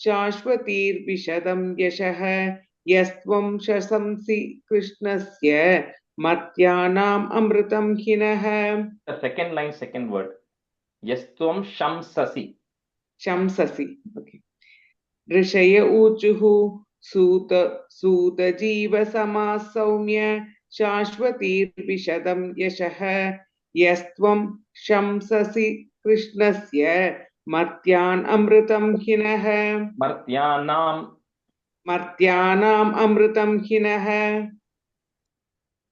शाश्वतीर्विशदं यशः यस्त्वं शंससि कृष्णस्य मर्त्यानाम् अमृतं हि नः The second line, second word. Yastvam shamsasi. शंससि okay. ऋषय ऊचुः सूतजीव समाः सौम्य शाश्वतीर्विशदं यशः यस्त्वं शंससि कृष्णस्य मर्त्यान् अमृतं हि नः मर्त्यानाम् अमृतं हि नः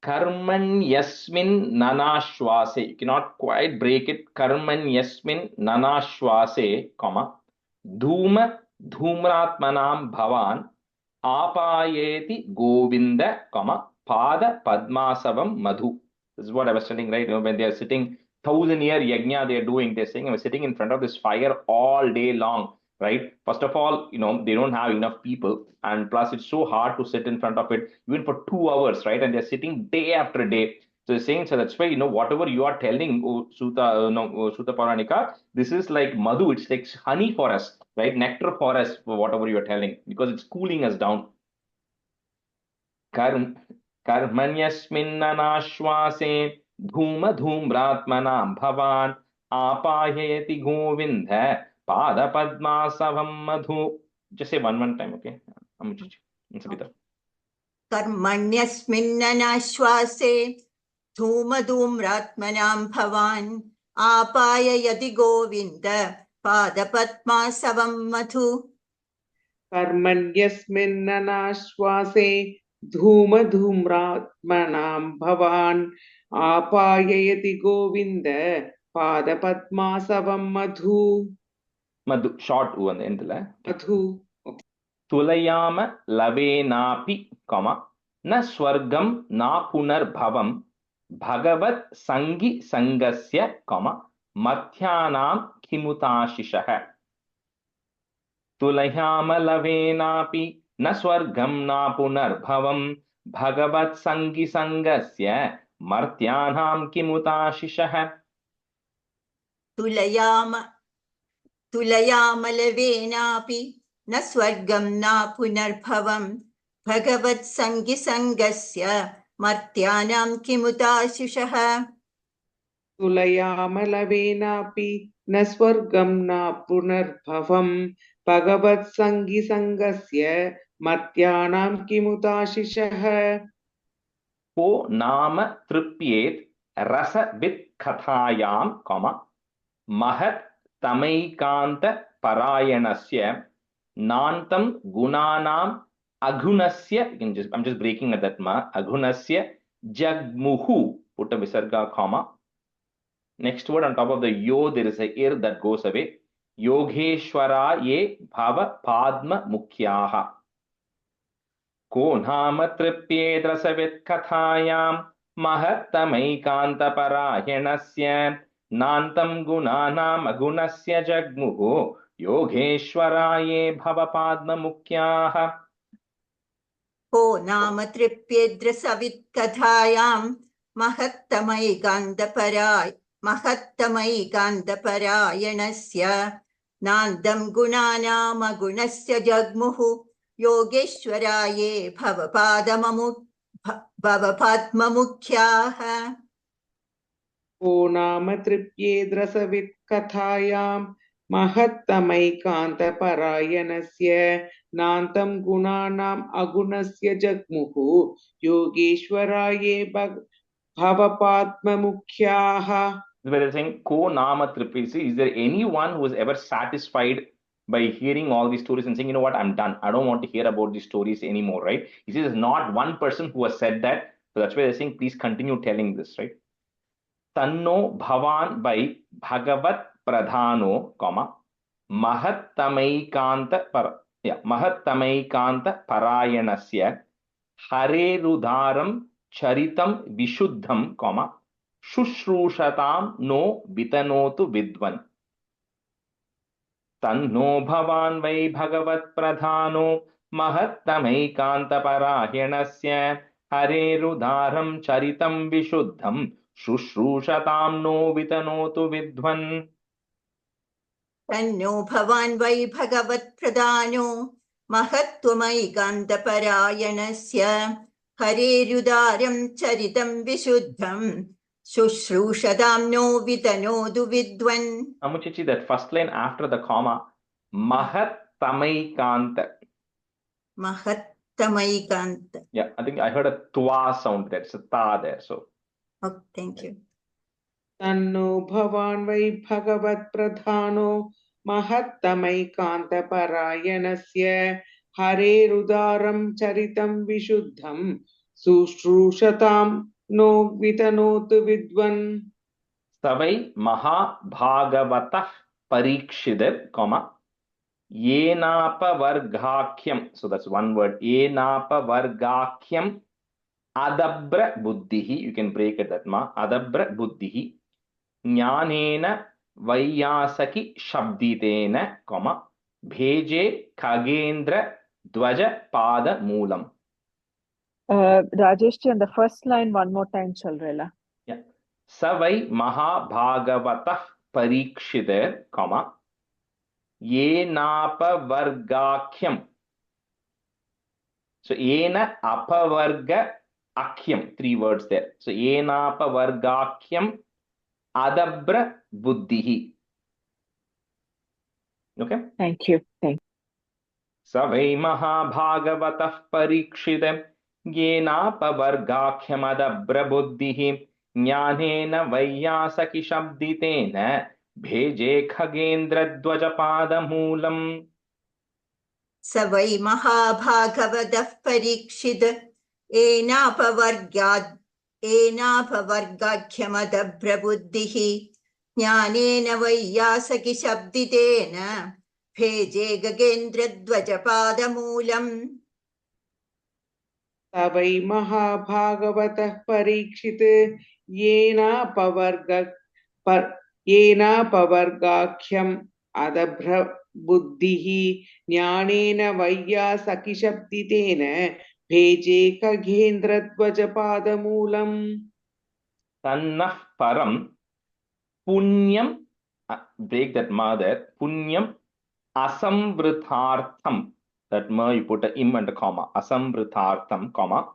Karman yasmin nanashwase. You cannot quite break it. Karman yasmin nanashwase, dhuma dhumratmanam bhavan apayeti govinda, pada padmasavam madhu. This is what I was telling, right? When they are sitting 1,000-year yajna, they are doing this thing. I was sitting in front of this fire all day long, right? First of all, they don't have enough people, and plus it's so hard to sit in front of it even for 2 hours, right? And they're sitting day after day. So they're saying, so that's why, whatever you are telling, Suta Puranika, this is like madhu, it's like honey for us, right? Nectar for us, for whatever you are telling, because it's cooling us down. कर्मण्यस्मिन्ननाश्वासे धूम धूम्रात्मनां भवान् आपाययति गोविन्द पादपद्मासवं मधु. Just say one time, okay? कर्मण्यस्मिन्ननाश्वासे धूमधूम्रात्मनां भवान् आपाययति गोविन्द पादपद्मासवं मधु. कर्मण्यस्मिन्ननाश्वासे धूमधूम्रात्मनां भवान् आपाययति गोविन्द पादपद्मासवं मधु. मधु short u and end la मधु तुलयाम लवेनापि न स्वर्गं न पुनर्भवं भगवत् संगी संगस्य मथ्यानां किमुताशिषः. तुलयाम लवेनापि न स्वर्गं न पुनर्भवं भगवत् संगी संगस्य मर्त्यानां किमुताशिषः तुलयामलवेनापि न स्वर्गं न पुनर्भवं भगवत्सङ्गिसङ्गस्य मर्त्यानां किमुताशिषः तुलयामलवेनापि न स्वर्गं न पुनर्भवं भगवत्सङ्गिसङ्गस्य मर्त्यानां किमुताशिषः को नाम तृप्येत् रसवित् कथायां महत् तमैकान्त परायणस्य नान्तं गुणानाम् अगुणस्य I'm just breaking at that अगुणस्य जग्मुहु put a visarga comma. Next word on top of the yo there is a ir that goes away. Yogeshwara ye bhava padma mukhyaha. को नाम तृप्येत् रसवित् कथायां महत्तमैकान्तपरायणस्य नान्तं गुणानाम् अगुणस्य जग्मुः योगेश्वराये भवपाद्ममुख्याः को नाम तृप्येद्रसवित्कथायां महत्तमैकान्तपरायणस्य नान्दं गुणानामगुणस्य जग्मुः योगेश्वराये भवपाद्ममुख्याः को नाम तृप्येद्रसवित् कथायां महत्तमैकान्तपरायणस्य नान्तं गुणानाम् अगुणस्य जग्मुः योगेश्वराये भवपाद्ममुख्याः. Where they're saying ko nama tripisi, is there anyone who is ever satisfied by hearing all these stories and saying, you know what, I'm done, I don't want to hear about these stories anymore, right? He says there's not one person who has said that, so that's why they're saying please continue telling this, right? Tanno bhavan by bhagavat pradhano comma mahattamaikanta parayanasya harerudaram charitam vishuddham comma शुश्रूषतां नो वितनोतु विद्वन् तन्नो भवान् वै भगवत्प्रधानो महत्तमैकान्तपरायणस्य हरेरुदारं चरितं विशुद्धं शुश्रूषतां नो वितनोतु विद्वन् तन्नो भवान् वै भगवत्प्रधानो महत्त्वमैकान्तपरायणस्य हरेरुदारं चरितं विशुद्धं शुश्रूषतां नो वितनोतु विद्वन्. Amuchichi, that first line after the comma, mahattamaikanta. Mahattamaikanta. Yeah, I think I heard a twa sound there. It's a ta there. So. Okay, thank you. तन्नो भवान् वै भगवत्प्रधानो महत्तमैकान्तपरायणस्य हरेरुदारं चरितं विशुद्धं शुश्रूषतां नो वितनोतु विद्वन्. सवै महाभागवतः Parikshit comma येनापवर्गाख्यम, so that's one word, येनापवर्गाख्यम adabra buddhihi, you can break it that adabra buddhihi ज्ञानेन वैयासकी शब्दितेन comma भेजे खगेन्द्र ध्वज पाद Moolam. Rajesh ji, on the first line one more time chalrela. Yeah. Savai Mahabhagavatah Parikshite, comma Yenapa Vargakhyam. So Yena Apavarga Akhyam, 3 words there. So Yenapa Vargakhyam Adabra Buddhihi. Okay? Thank you. Thank you. Savai Mahabhagavatah Parikshite Yenapa Vargakhyam Adabra Buddhihi ज्ञानेन वैयासकी शब्दितेन भेजे खगेन्द्र ध्वज पाद मूलम. स वै महाभागवतः परीक्षित एनापवर्गाख्यमदभ्रबुद्धिः ज्ञानेन वैयासकी शब्दितेन भेजे खगेन्द्र ध्वज पाद मूलम. स वै महाभागवतः परीक्षित येनापवर्गाख्यम् अदभ्रबुद्धिः ज्ञानेन वैयासकीशब्दितेन भेजे खगेन्द्रध्वजपादमूलम्. Tannah param punyam, break that ma there, punyam asamvrithartham. That ma you put a im and a comma. Asamvrithartham, comma.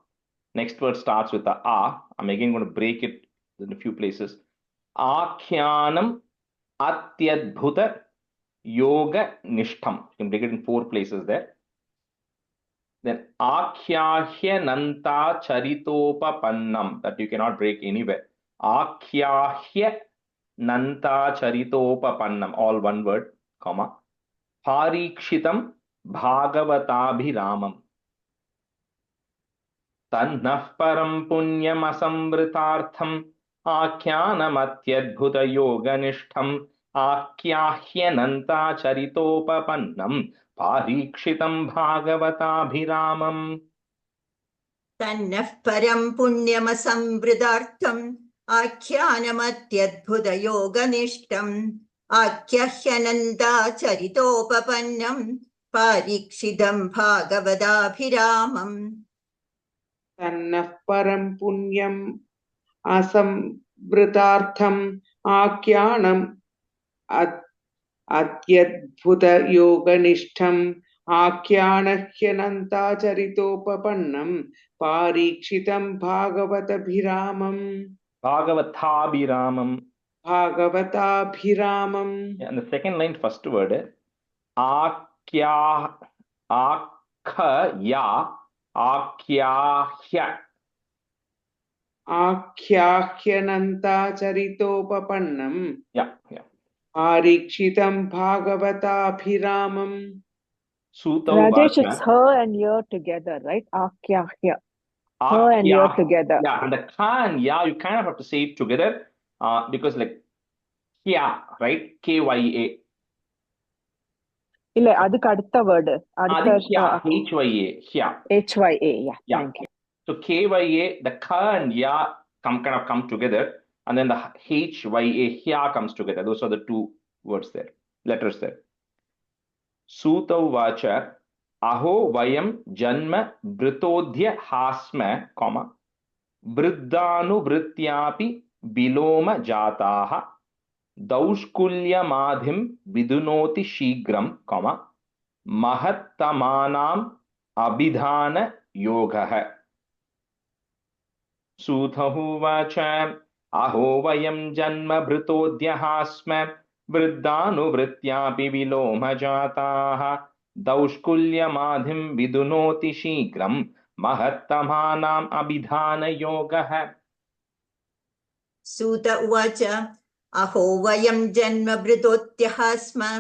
Next word starts with a a. I'm again going to break it in a few places. Akhyanam atyadbhuta yoga nishtam. You can break it in 4 places there. Then Akhyahya Nanta Charitopapannam, that you cannot break anywhere. Akhyahya Nanta Charitopapannam, all one word, comma. Parikshitam Bhagavatabhiramam. Tannah param punyam asamvritartham Akhyanamathyadbhuta yoganishtham Akhyahyananta charitopapannam Parikshitam Bhagavatabhiramam. तन्नः परं पुण्यमसंवृदार्थम् आख्यानमत्यद्भुतयोगनिष्ठम् आख्याह्यनन्दाचरितोपपन्नम् पारीक्षितं भागवताभिरामम् तन्नः परं पुण्यम् असंवृतार्थम् आख्यानम् अत्यद्भुतयोगनिष्ठम् आख्यानह्यनन्ताचरितोपपन्नम् पारीक्षितं भागवताभिरामम्. And the second line, first word, Akhya, Akhya, Akhyahya. Akhyahyanantacharitopapanam. Yeah. Parikshitam Bhagavatabhiramam. Rajesh, it's her and ya together, right? Akyahya. Her and ya together. Yeah, and the ka and ya, you kind of have to say it together because like kya, right? Kya. இல்ல அதுக்கு அடுத்த word HYA, HYA. HYA, yeah. Thank you. So KYA, the ka and ya kind of come together, and then the HYA, hya comes together. Those are the 2 words there, letters there. Suta vacha aho vayam janma britodhya hasma, comma, vriddhanu vrityapi biloma jataha daushkulyamadhim vidunoti shigram, comma, mahattamanam abhidhana yogah. Suthahuvacha aho vayam janma bhritodhyah sma vriddhanuvrityapi viloma jataha daushkulyamadhim vidunoti shigram mahattamanam abhidhana yogah. Suta uvacha aho vayam janma bhritodhyah sma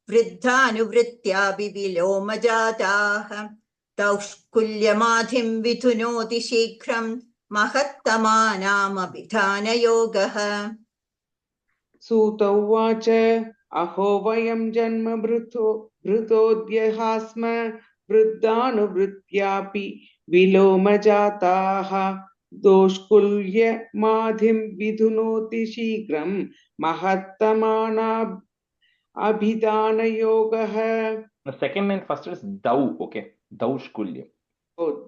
vriddhanuvrityapi viloma jataha daushkulyamadhim vidunoti shigram mahattamanam abhidhana yogah. Suta uvacha aho vayam janma bhritodhyahasma vriddhanuvrityapi viloma jataha doshkulyamadhim vidunoti shigram mahattamana abhidhana yogah. The second line first is dau, okay? Daushkulya.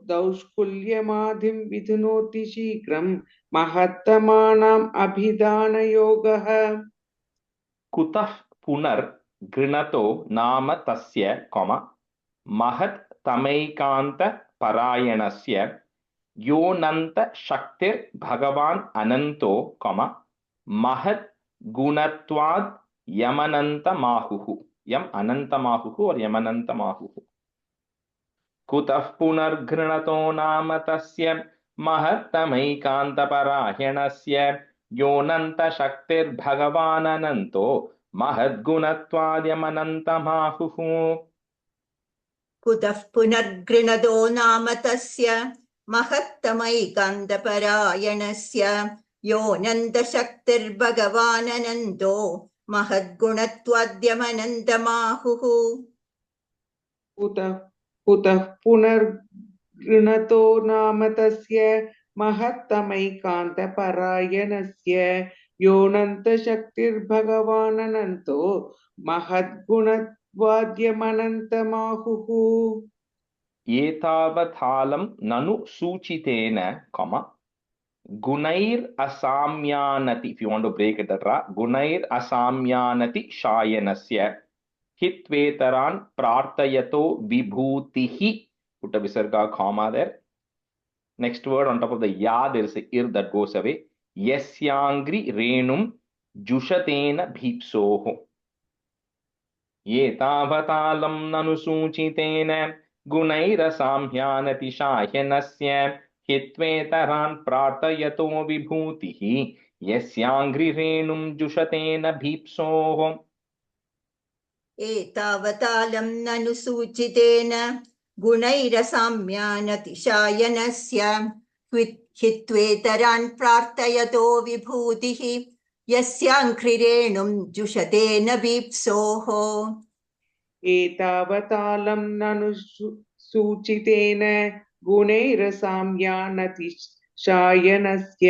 दौष्कुल्यमाधिं विधुनोति शीघ्रं महत्तमानाम् अभिधानयोगः. Kutah punar grinato nama tasya, comma, mahat tamaikanta parayanasya yonanta shaktir bhagavan ananto, comma, mahat gunatvad yamananta mahuhu. Yam ananta mahuhu or yamananta mahuhu. Kutah punar grinato nama tasya mahat tamaikanta parayanasya Yonanta Shaktir Bhagavanananto Mahadgunatvadyamanantamahuhu. Kutah punargrinado nama tasya mahattamaikandaparāyanasya yonanda shaktir bhagavananando mahadgunatvadyamanantamahuhu. Kutah punargrinato nama tasya mahattamaikantaparāyanasya yonanta shaktir bhagavanananto mahadgunatvadyamanantamahuhu. Etavathalam nanu suchitena, comma, Gunair asamyanati. If you want to break it, that ra. Gunair asamyanati shayanasya. Hitvetaran prartayato vibhutihi. Put a visarga comma there. Next word on top of the ya, there is a ir that goes away. Yasyangri renum jushatena bhipsoho. Ye tavatalam nanusuchitena gunairasamhyanatishahyanasya hitvetaran prartayato vibhutihi yasyangri renum jushatena bhipsoho. एतावतालं ननु सूचितेन गुणैरसाम्यानतिशायनस्य हित्वेतरान् प्रार्थयतो विभूतिः यस्याङ्घ्रिरेणुं जुषतेन बीप्सोः एतावतालं ननु सूचितेन गुणैरसाम्यानतिशायनस्य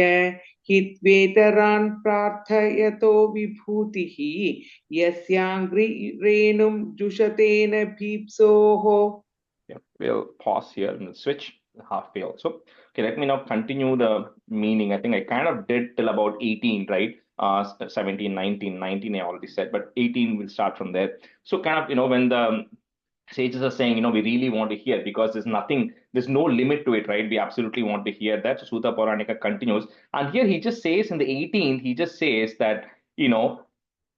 हित्वेतरान् प्रार्थयतो विभूतिः यस्याङ्घ्रिरेणुं जुषतेन भीप्सोः. Yeah, we'll pause here and switch half fail. So, okay, let me now continue the meaning. I think I kind of did till about 18, right? 17, 19, 19 I already said, but 18 will start from there. So kind of, when the sages are saying, we really want to hear because there's no limit to it, right? We absolutely want to hear that. So Sutta Puranika continues. And here he just says in the 18th, he just says that,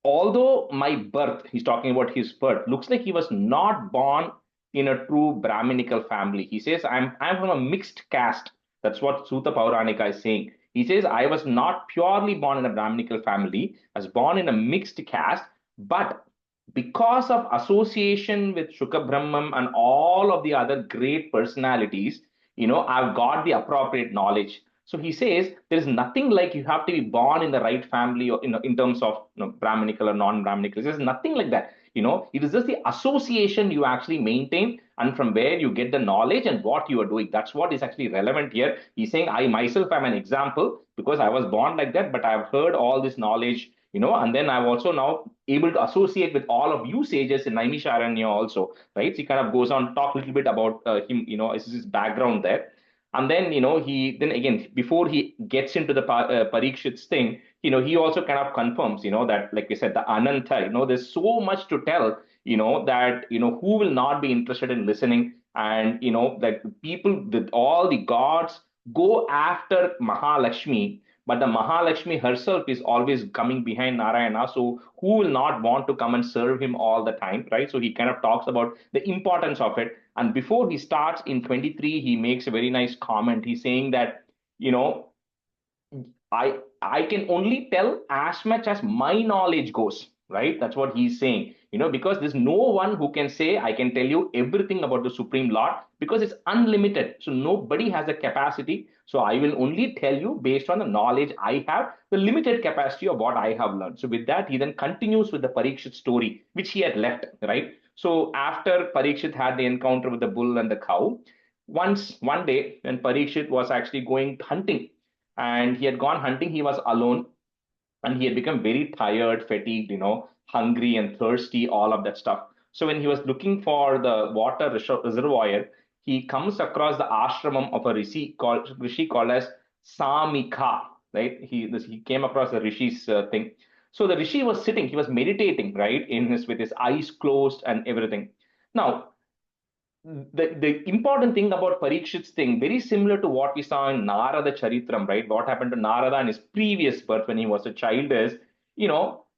although my birth, he's talking about his birth, looks like he was not born in a true Brahminical family. He says, I'm from a mixed caste. That's what Sutta Pauranika is saying. He says, I was not purely born in a Brahminical family. I was born in a mixed caste, but because of association with Shukha Brahmam and all of the other great personalities, I've got the appropriate knowledge. So he says there is nothing like you have to be born in the right family or in terms of Brahminical or non-Brahminical. There's nothing like that. It is just the association you actually maintain and from where you get the knowledge and what you are doing. That's what is actually relevant here. He's saying I myself am an example because I was born like that, but I've heard all this knowledge, and then I'm also now able to associate with all of you sages in Naimisharanya also, right? So he kind of goes on talk a little bit about him, his background there. And then, he then again, before he gets into the Parikshit's thing, he also kind of confirms, that, like we said, the Ananta, there's so much to tell, that, who will not be interested in listening. And, that people, all the gods go after Mahalakshmi, but the Mahalakshmi herself is always coming behind Narayana. So who will not want to come and serve him all the time, right? So he kind of talks about the importance of it. And before he starts in 23, he makes a very nice comment. He's saying that, you know, I can only tell as much as my knowledge goes, right? That's what he's saying, because there's no one who can say, I can tell you everything about the Supreme Lord because it's unlimited. So nobody has the capacity. So I will only tell you based on the knowledge I have, the limited capacity of what I have learned. So with that, he then continues with the Parikshit story, which he had left, right? So after Parikshit had the encounter with the bull and the cow, one day when Parikshit was actually going hunting, and he had gone hunting, he was alone, and he had become very tired, fatigued, hungry and thirsty, all of that stuff. So when he was looking for the water reservoir, he comes across the ashramam of a rishi called as Samika, right? He came across the rishi's thing. So the rishi was sitting, he was meditating, right, with his eyes closed and everything. Now, the important thing about Parikshit's thing, very similar to what we saw in Narada Charitram, right? What happened to Narada in his previous birth when he was a child is,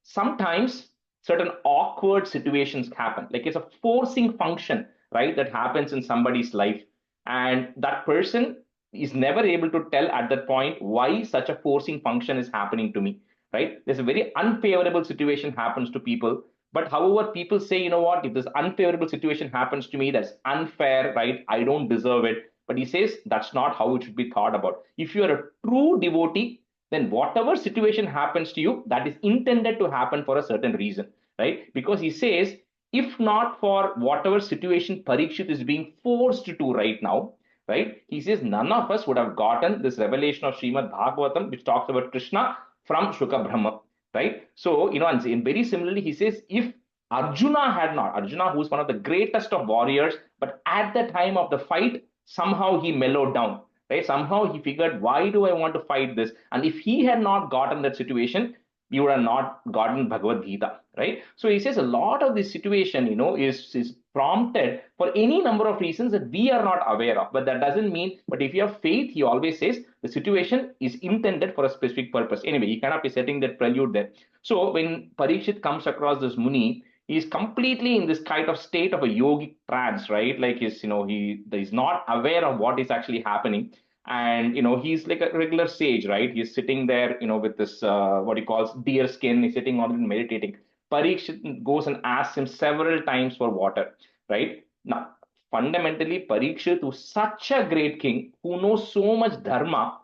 sometimes certain awkward situations happen. Like it's a forcing function, right? That happens in somebody's life. And that person is never able to tell at that point why such a forcing function is happening to me, right? There's a very unfavorable situation happens to people, but however, people say, what, if this unfavorable situation happens to me, that's unfair, right? I don't deserve it. But he says that's not how it should be thought about. If you are a true devotee, then whatever situation happens to you, that is intended to happen for a certain reason, right? Because he says, if not for whatever situation Parikshit is being forced to right now, right? He says none of us would have gotten this revelation of Srimad Bhagavatam, which talks about Krishna from Shukha Brahma, right? So, and very similarly, he says, if Arjuna, who's one of the greatest of warriors, but at the time of the fight, somehow he mellowed down, right? Somehow he figured, why do I want to fight this? And if he had not gotten that situation, you would have not gotten Bhagavad Gita, right? So he says a lot of this situation, is prompted for any number of reasons that we are not aware of. But that doesn't mean, but if you have faith, he always says the situation is intended for a specific purpose. Anyway, he cannot be setting that prelude there. So when Parikshit comes across this Muni, he's completely in this kind of state of a yogic trance, right? Like he's not aware of what is actually happening. And he's like a regular sage, right? He's sitting there, with this what he calls deer skin. He's sitting on it and meditating. Parikshit goes and asks him several times for water, right? Now, fundamentally, Parikshit, who's such a great king, who knows so much dharma,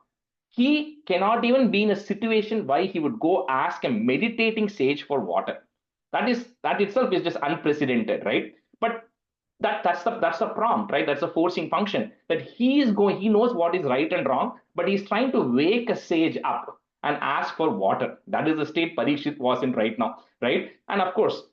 he cannot even be in a situation why he would go ask a meditating sage for water. That itself is just unprecedented, right? But that's the prompt, right? That's a forcing function that he knows what is right and wrong, but he's trying to wake a sage up and ask for water. That is the state Parikshit was in right now, right? And of course,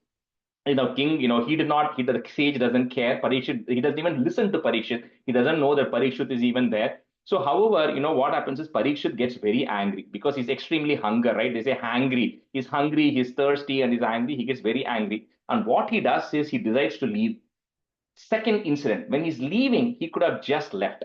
king, the sage doesn't care. Parikshit, he doesn't even listen to Parikshit. He doesn't know that Parikshit is even there. So, however, what happens is Parikshit gets very angry because he's extremely hunger, right? They say hangry. He's hungry, he's thirsty, and he's angry. He gets very angry. And what he does is he decides to leave. Second incident, when he's leaving, he could have just left.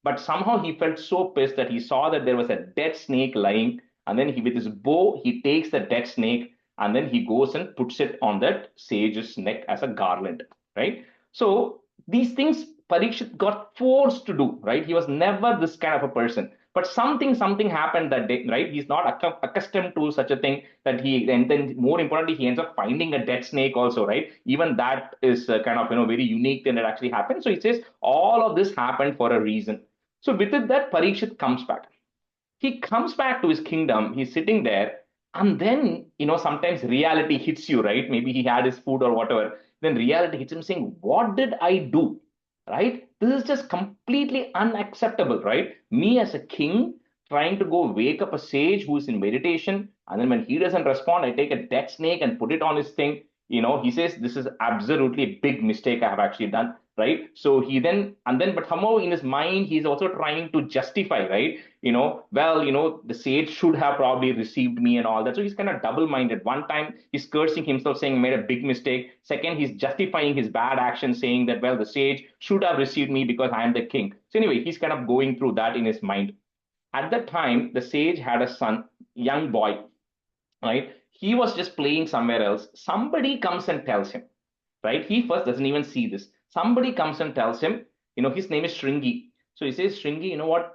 But somehow he felt so pissed that he saw that there was a dead snake lying. And then with his bow, he takes the dead snake and then he goes and puts it on that sage's neck as a garland, right? So these things Parikshit got forced to do, right? He was never this kind of a person. But something happened that day, right? He's not accustomed to such a thing and then more importantly, he ends up finding a dead snake also, right? Even that is kind of, very unique thing that actually happened. So he says all of this happened for a reason. So with it, that Parikshit comes back. He comes back to his kingdom. He's sitting there, and then sometimes reality hits you, right? Maybe he had his food or whatever. Then reality hits him, saying, "What did I do?" Right? This is just completely unacceptable, right? Me as a king trying to go wake up a sage who is in meditation, and then when he doesn't respond, I take a dead snake and put it on his thing. He says this is absolutely a big mistake I have actually done, right? So but somehow in his mind, he's also trying to justify, right? The sage should have probably received me and all that. So he's kind of double-minded. One time he's cursing himself, saying he made a big mistake. Second, he's justifying his bad action, saying that, well, the sage should have received me because I am the king. So anyway, he's kind of going through that in his mind. At that time, the sage had a son, young boy, right? He was just playing somewhere else. Somebody comes and tells him, right? He first doesn't even see this. Somebody comes and tells him, his name is Shringi. So he says, Shringi, you know what?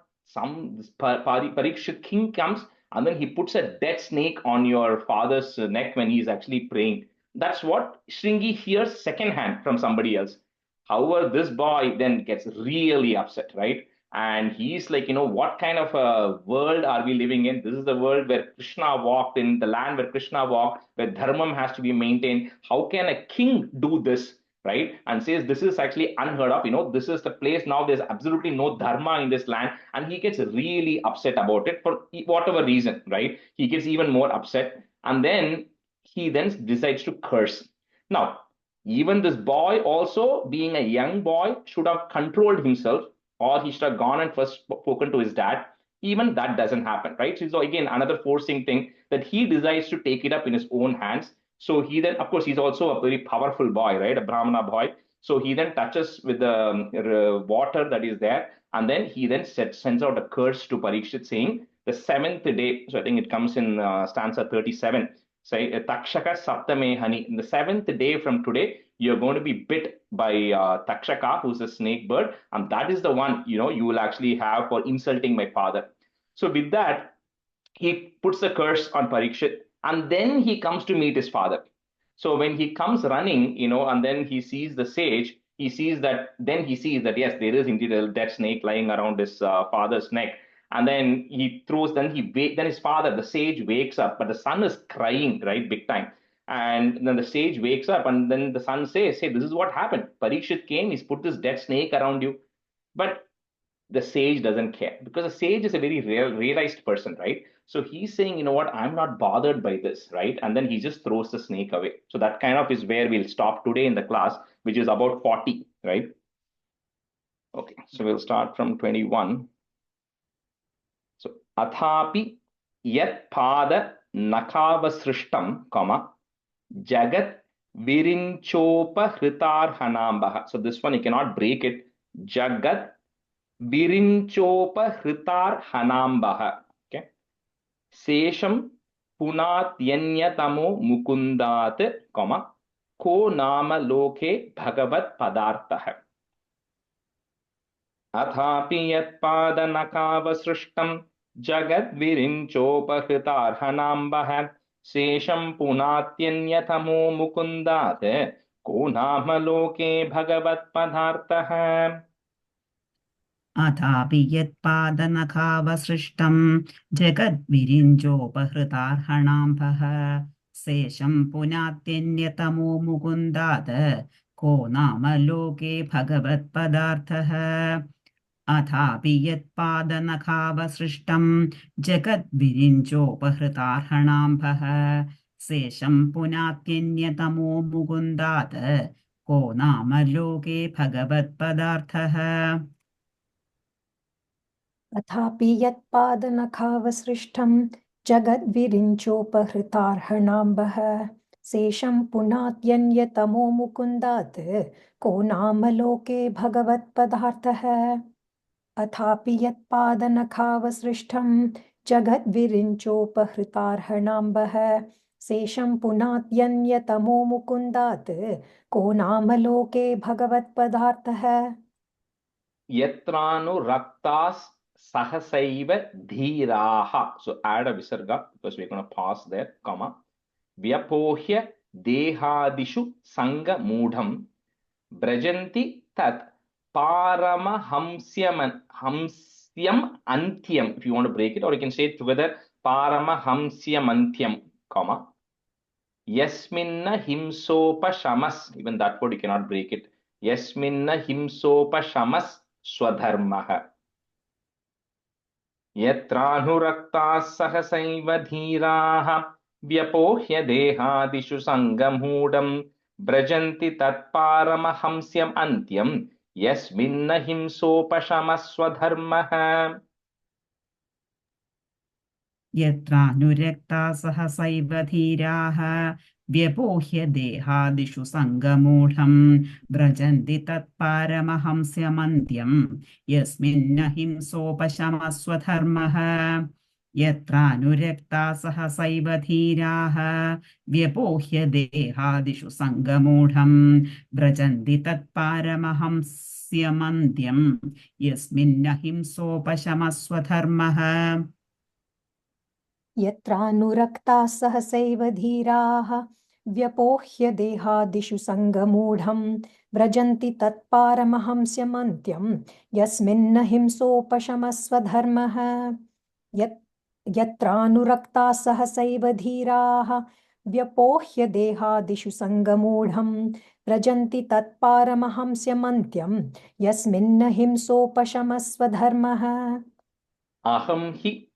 Parikshit king comes and then he puts a dead snake on your father's neck when he's actually praying. That's what Shringi hears secondhand from somebody else. However, this boy then gets really upset, right? And he's like, what kind of a world are we living in? This is the world where Krishna walked, in the land where Krishna walked, where dharma has to be maintained. How can a king do this, right? And says this is actually unheard of. This is the place now. There's absolutely no dharma in this land, and he gets really upset about it for whatever reason, right? He gets even more upset, and then he then decides to curse. Now, even this boy, also being a young boy, should have controlled himself, or he should have gone and first spoken to his dad. Even that doesn't happen, right? So again, another forcing thing that he decides to take it up in his own hands. So he then, of course, he's also a very powerful boy, right? A Brahmana boy. So he then touches with the water that is there, and then he then sends out a curse to Parikshit, saying the seventh day. So I think it comes in stanza 37. Say Takshaka Saptame Hani. In the seventh day from today, you're going to be bit by Takshaka, who's a snake bird, and that is the one you will actually have for insulting my father. So with that, he puts the curse on Parikshit, and then he comes to meet his father. So when he comes running, and then he sees the sage, he sees that yes, there is indeed a dead snake lying around his father's neck. And then then his father, the sage, wakes up, but the son is crying, right, big time. And then the sage wakes up, and then the son says, "Hey, this is what happened. Parikshit came, he's put this dead snake around you." But the sage doesn't care, because the sage is a very realized person, right? So he's saying, you know what, I'm not bothered by this, right? And then he just throws the snake away. So that kind of is where we'll stop today in the class, which is about 40, right? Okay, so we'll start from 21. So athapi yat pada nakavasrishtam, comma, jagat virinchopahritaarhanambah. So this one you cannot break it. Jagat virinchopahritaarhanambah. Okay. Sesham punatyanyatamo mukundat, comma, ko nama loke bhagavat padartah. अथापि यत्पादनकावसृष्टं जगद्विरिञ्चोपहृतार्हणाम्बः शेषं पुनात्यन्यतमो मुकुन्दात् को नाम लोके भगवत्पदार्थः. अथापि यत्पादनखावसृष्टं जगद्विरिञ्चोपहृतार्हणाम्भः शेषं पुनात्यन्यतमो मुकुन्दात् को नाम लोके भगवत्पदार्थः. अथापि यत्पादनखावसृष्टं जगद्विरिञ्चोपहृतार्हणाम्भः शेषं पुनात्यन्यतमो मुकुन्दात् को नाम लोके भगवत्पदार्थः. अथापि यत्पादनखावसृष्टं जगद्विरिञ्चोपहृतार्हणाम्बः शेषं पुनात्यन्यतमो मुकुन्दात् को नाम लोके भगवत्पदार्थः. अथापि यत्पादनखावसृष्टं जगद्विरिञ्चोपहृतार्हणाम्बः शेषं पुनात्यन्यतमो मुकुन्दात् को नाम लोके भगवत्पदार्थः. Yatranuraktas sahasaiva dhiraha. So add a visarga because we're going to pause there, comma. Vyapohya dehadishu sanga moodham brajanti tat paramahamsyam antyam. If you want to break it, or you can say it together, paramahamsyam antyam, comma. Yasminna himsopashamas. Even that word you cannot break it. Yasminna himsopashamas स्वधर्मः. यत्रानुरक्ताः सहसैव धीराः व्यपोह्य देहादिषु सङ्गमूढं व्रजन्ति तत्पारमहंस्यम् अन्त्यं यस्मिन्न हिंसोपशमः स्वधर्मः. यत्रानुरक्ता सहसैव धीराः व्यपोह्य देहादिषु सङ्गमूढं व्रजन्ति तत्पारमहंस्यमन्त्यं यस्मिन्न हिंसोपशमः स्वधर्मः. यत्रानुरक्ता सहसैव धीराः व्यपोह्य देहादिषु सङ्गमूढं व्रजन्ति तत्पारमहंस्यमन्त्यं यस्मिन्न हिंसोपशमः स्वधर्मः. यत्रानुरक्ताः सहसैव धीराः व्यपोह्य देहादिषु सङ्गमूढं व्रजन्ति तत्पारमहंस्यमन्त्यं यस्मिन्न हिंसोपशमः स्वधर्मः. यत्रानुरक्ताः सहसैव धीराः व्यपोह्य देहादिषु सङ्गमूढं व्रजन्ति तत्पारमहंस्यमन्त्यं यस्मिन्न हिंसोपशमः स्वधर्मः. Aham hi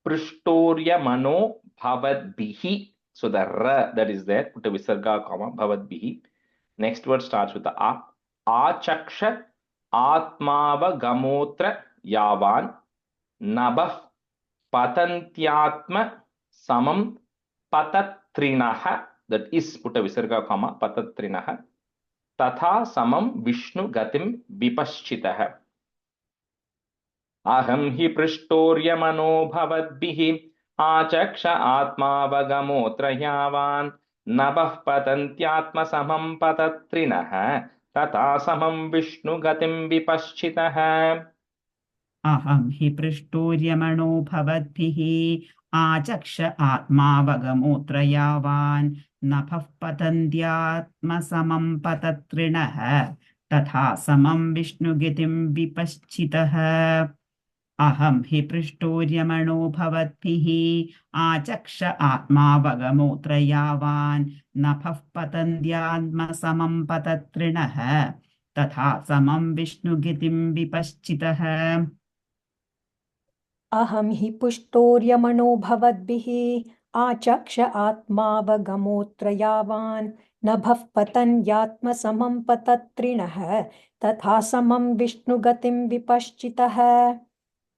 prishtorya-mano bhavadbihi. So the ra that is there, put a visarga, comma, bhavadbihi. Next word starts with the a. Achaksha atmava-gamotra yavan nabah patantyatma samam patatrinaha. That is, put a visarga, comma, patatrinaha. Tatha samam vishnu gatim vipaschitaha. Aham hi prishtorya-mano bhavadbihi आचक्ष आत्मावगमोऽत्र यावान् नभः पतन्त्यात्म समं पतत्रिणः तथा समं विष्णुगतिं विपश्चितः. अहं हि पृष्टूर्यमणो भवद्भिः आचक्ष आत्मावगमोऽत्र यावान् नभः पतन्त्यात्मसमं पतत्रिणः तथा समं विष्णुगतिं विपश्चितः. अहं हि पृष्टूर्यमणो भवद्भिः आचक्ष आत्मावगमोऽत्र यावान् नभः पतन्त्यात्मसमं पतत्रिणः तथा समं विष्णुगतिं विपश्चितः. अहं हि पुष्टोर्यमणो भवद्भिः आचक्ष आत्मावगमोऽत्र यावान् नभः पतन्त्यात्मसमं पतत्रिणः तथा समं विष्णुगतिं विपश्चितः.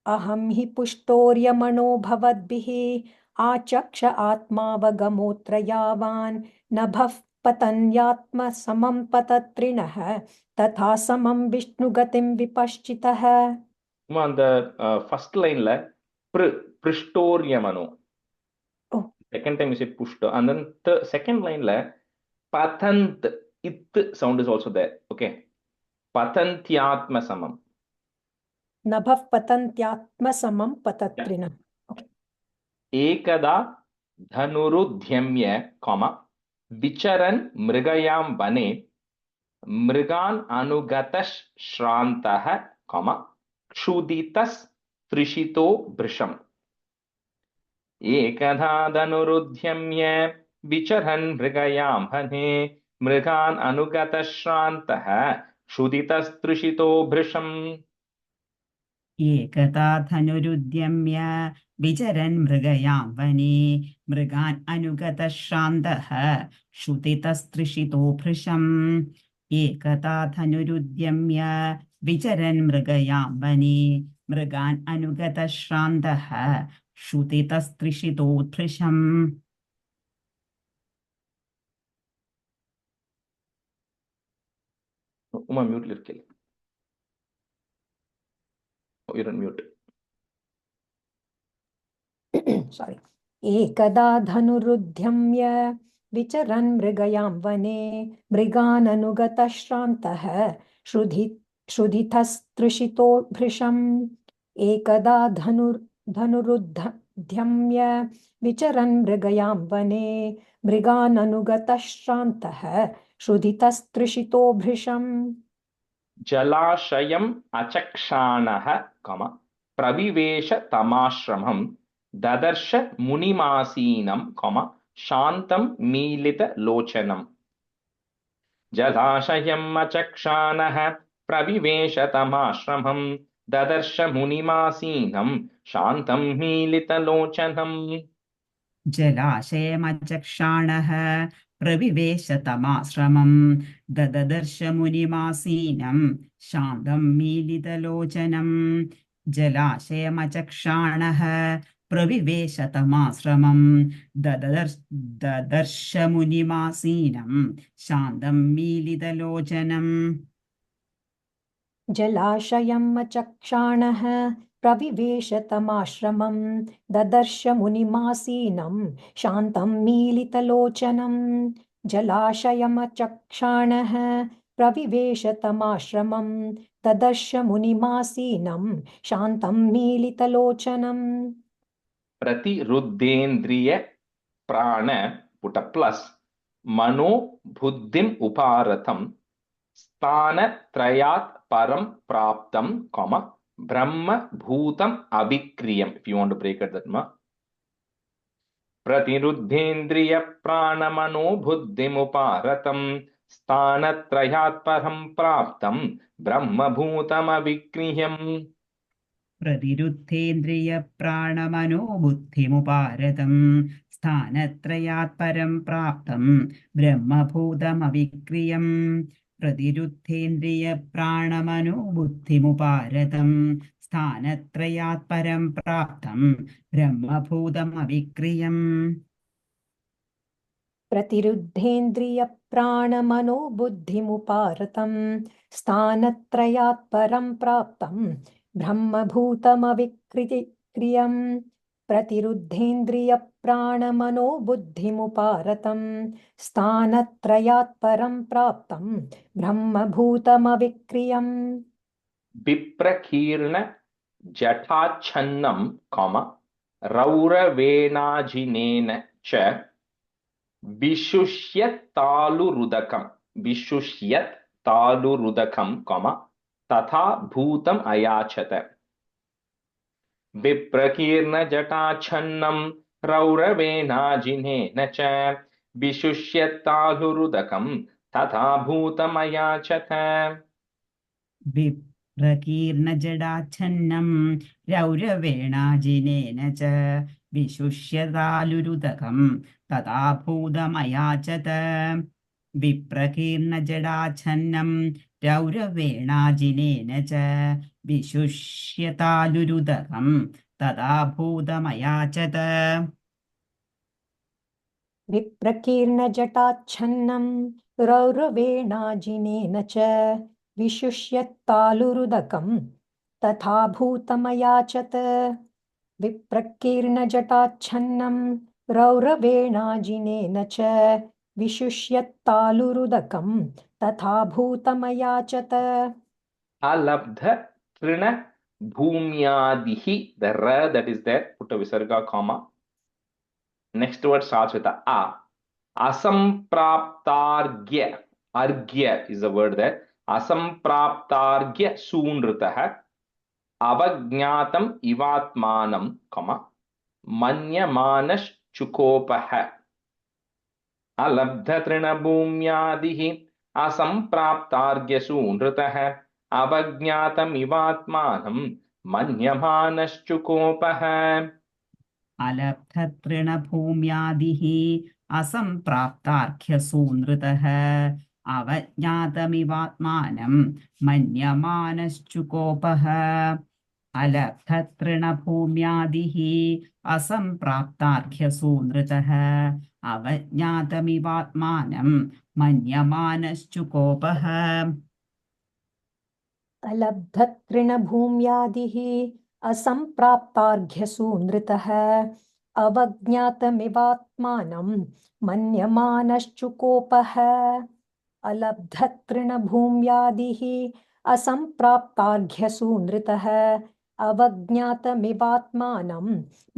अहं हि पुष्टोर्यमणो भवद्भिः आचक्ष आत्मावगमोऽत्र यावान् नभः पतन्यात्मसमं पतत्रिणः तथा समं विष्णुगतिं विपश्चितः. அந்த ஃபர்ஸ்ட் லைன்ல பிருஷ்டோரியமனோ, second time you say pushto, and then the second line la patant it sound is also there. Okay, patantyatma samam, नभः पतन्त्यात्मसमं पतत्रिणः. ekada dhanurudhyamya comma vicharan mrigayam vane mrigan anugatash shrantah comma kshuditas trishito brisham. एकधा धनुरुद्यम्य विचरन् मृगयां हने मृगान् अनुगतश्रान्तः क्षुदितस्तृषितो भृशम्. एकदा धनुरुद्यम्य विचरन् मृगयां वने मृगान् अनुगतश्रान्तः क्षुदितस्तृषितो भृशम्. एकदा धनुरुद्यम्य विचरन् मृगयां वने मृगान् अनुगतश्रान्तः क्षुदितस्तृषितोधृशम्. Uma mute little. Oh, you're on mute. Sorry. एकदा धनुरुद्यम्य विचरन् मृगयां वने मृगाननुगतः श्रान्तः क्षुधितस्तृषितो भृशम्. एकदा धनुरुद्यम्य विचरन् मृगयां वने मृगाननुगतः श्रान्तः क्षुधितस्तृषितो भृशम्. जलाशयम् अचक्षाणः कम प्रविवेश तमाश्रमं ददर्श मुनिमासीनं कम शान्तं मीलितलोचनम्. जलाशयम् अचक्षाणः प्रविवेश तमाश्रमं ददर्श मुनिमासीनं शान्तं मीलितलोचनम्. जलाशयमचक्षाणः प्रविवेश तमाश्रमं ददर्श मुनिमासीनं शान्तं मीलितलोचनम्. जलाशयमचक्षाणः प्रविवेश तमाश्रमं ददर्श मुनिमासीनं शान्तं मीलितलोचनम्. जलाशयम् अचक्षाणः प्रविवेश तमाश्रमं ददर्श मुनिमासीनं शान्तं मीलितलोचनम्. जलाशयम् अचक्षाणः प्रविवेश तमाश्रमं ददर्श मुनिमासीनं शान्तं मीलितलोचनम्. प्रतिरुद्धेन्द्रिय प्राण पुट प्लस मनो बुद्धिम उपारतम स्थानत्रयात् परं प्राप्तं कॉमा ब्रह्म भूतम अविक्रियम. If you want to break it that ma प्रतिरुद्धेन्द्रिय प्राण मनो बुद्धिम उपारतम स्थानत्रयात् परं प्राप्तं ब्रह्म भूतम अविक्रियम. प्रतिरुद्धेन्द्रिय प्राणमनो बुद्धिमुपारतं स्थानत्रयात् परं प्राप्तं ब्रह्मभूतमविक्रियम्. प्रतिरुद्धेन्द्रिय प्राणमनो बुद्धिमुपारतं स्थानत्रयात् परं प्राप्तं ब्रह्मभूतमविक्रियम्. प्रतिरुद्धेन्द्रिय प्राणमनो बुद्धिमुपारतं स्थानत्रयात् परं प्राप्तं ब्रह्मभूतमविक्रियम्. प्रतिरुद्धेन्द्रिय प्राणमनो बुद्धिमुपारतं स्थानत्रयात् परं प्राप्तं ब्रह्मभूतमविक्रियम्. विप्रकीर्ण जटाच्छन्नं कॉमा रौरवेणाजिनेन च विशुष्यत् तालुरुदकं कॉमा तथा भूतम अयाचत. विप्रकीर्ण जटाच्छन्नं रौरवेणाजिनेन च विशुष्यत् तालुरुदकं तथा भूतम अयाचत. विप्रकीर्णजडाच्छन्नं रौरवेणाजिनेन च विशुष्यतालुरुदकं तथा भूतमयाचत. विप्रकीर्णजडाच्छन्नं रौरवेणाजिनेन च विशुष्यतालुरुदकं तदा भूतमयाचत विप्रकीर्णजटाच्छन्नं रौरवेणाजिनेन च विशुष्यत्तालुरुदकं तथा भूतमयाचत विप्रकीर्णजटाच्छन्नं रौरवेणाजिनेन च विशुष्यत्तालुरुदकं तथा भूतमयाचत alabdha trina bhumyadihi, the ra that is there, put a visarga comma. Next word starts with a asampraptargya, argya is the word there. Asampraptargya soonritaha avagnatam ivatmanam comma manyamanas chukopaha alabdha trina bhumyadihi asampraptargyasunritaha avagnatam manyamanas-chukopaha. अलब्धतृणभूम्यादिः असम्प्राप्तार्घ्यसूनृतः अवज्ञातमिवात्मानं मन्यमानश्चुकोपः अलब्धतृणभूम्यादिः असम्प्राप्तार्घ्यसूनृतः अवज्ञातमिवात्मानं मन्यमानश्चुकोपः अलब्धतृणभूम्यादिः असम्प्राप्तार्घ्यसूनृतः अवज्ञातमिवात्मानं मन्यमानश्चुकोपः अलब्धतृणभूम्यादिः असम्प्राप्तार्घ्यसूनृतः अवज्ञातमिवात्मानं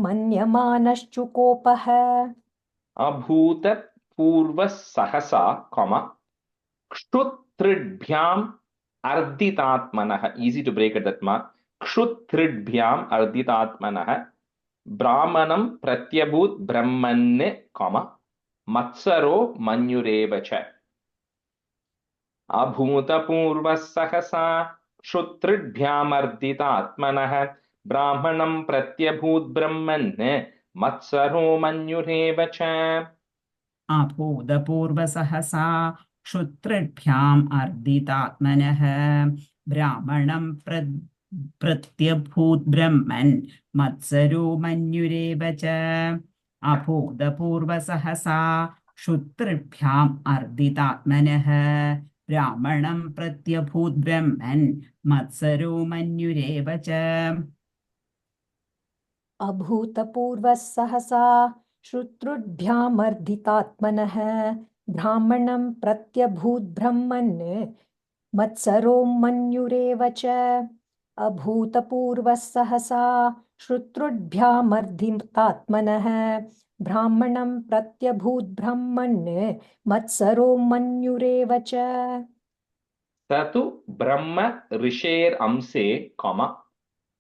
मन्यमानश्चुकोपः अभूत पूर्व सहसा comma क्षुत्थृड्भ्याम अर्दितात्मनः, easy to break it that ma क्षुत्थृड्भ्याम अर्दितात्मनः ब्राह्मणं प्रत्यभूत ब्रह्मन् comma मत्सरो मन्युरेव च अभूतपूर्व सहसा क्षुत्थृड्भ्यामर्दितात्मनः ब्राह्मणं प्रत्यभूत ब्रह्मन् मत्सरो मन्युरेव च अभूतपूर्वसहसा क्षुत्रिभ्याम् अर्दितात्मनः ब्राह्मणं प्रत्यभूद्ब्रह्मन् मत्सरो मन्युरेव च अभूतपूर्वसहसा क्षुत्रिभ्याम् अर्दितात्मनः ब्राह्मणं प्रत्यभूद्ब्रह्मन् मत्सरो मन्युरेव च अभूतपूर्वः सहसा श्रुतृभ्यामर्धितात्मनः ब्राह्मणं प्रत्यभूद्ब्रह्मन् मत्सरो मन्युरेव च अभूतपूर्वः सहसा श्रुतृभ्यामर्धितात्मनः ब्राह्मणं प्रत्यभूद्ब्रह्मन् मत्सरो मन्युरेव च स तु ब्रह्म ऋषेरंसे comma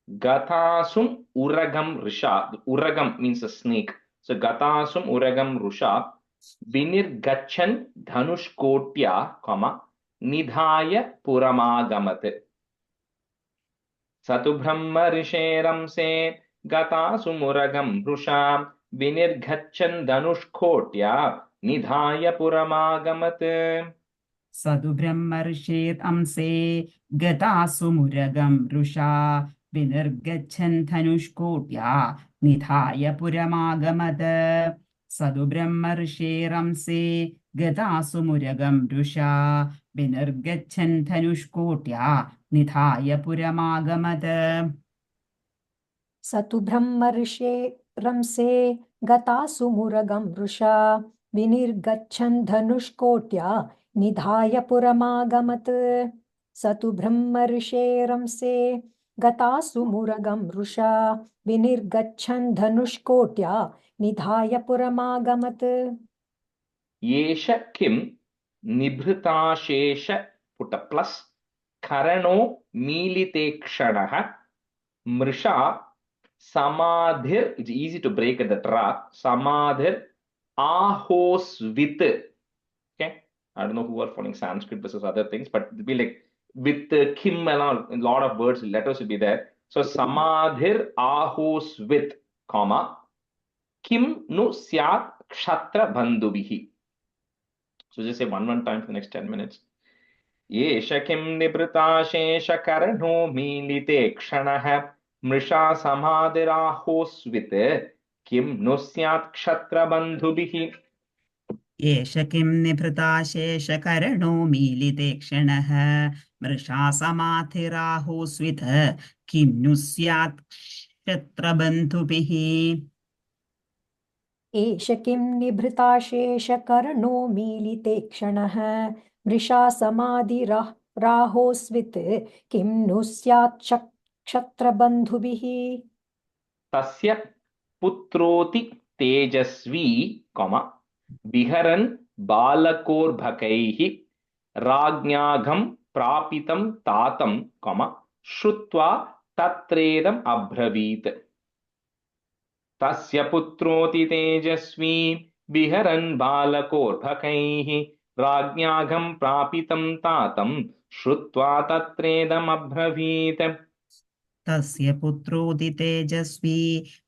gatasum uragam risha. Uragam means a snake. So gatasum uragam rusha vinirgachan dhanushkotya comma nidhaya puramagamat. Satu brahma risheramse gatasum uragam rusha vinirgachan dhanushkotya nidhaya puramagamat. सदु ब्रह्मर्षेरंसे गतासु मुरगं Rusha विनिर्गच्छन् धनुष्कोट्या निधाय पुरमागमत सदु ब्रह्मर्षेरंसे गतासु मुरगं रुषा विनिर्गच्छन् धनुष्कोट्या निधाय पुरमागमत स तु ब्रह्मर्षेरंसे गतासु मुरगं वृषा विनिर्गच्छन् धनुष्कोट्या निधाय पुरमागमत् स तु ब्रह्मर्षेरंसे गतासु मुरगं वृषा विनिर्गच्छन् धनुष्कोट्या निधाय पुरमागमत् येष किं निभृताशेष put a plus करनो मीलिते क्षणः मृषा समाधिर, it's easy to break at the tra समाधिर ahosvit. Okay, I don't know who are following Sanskrit versus other things, but it'll be like with kim and all, a lot of words, letters will be there. So samadhir ahosvit comma kim nu syat kshatra bandhubihi. So just say one time for the next 10 minutes. एष किं निभृताशेषकर्णो मीलिते क्षणः मृषा समाधिराहोस्वित् किं नु स्यात् क्षत्रबन्धुभिः एष किं निभृताशेषकर्णो मीलिते क्षणः मृषा समाधिराहोस्वित् किं नु स्यात् क्षत्रबन्धुभिः एष किं निभृताशेषकर्णो मीलिते क्षणः मृषा समाधिराहोस्वित् किं नु स्यात् क्षत्रबन्धुभिः तस्य पुत्रोति तेजस्वी विहरन् बालकोर्भकैः राज्ञाघं प्रापितं तातं श्रुत्वा तत्रेदम् अब्रवीत् तस्य पुत्रोति तेजस्वी विहरन् बालकोर्भकैः राज्ञाघं प्रापितं तातं श्रुत्वा तत्रेदम् अब्रवीत् तस्य पुत्रोऽति तेजस्वी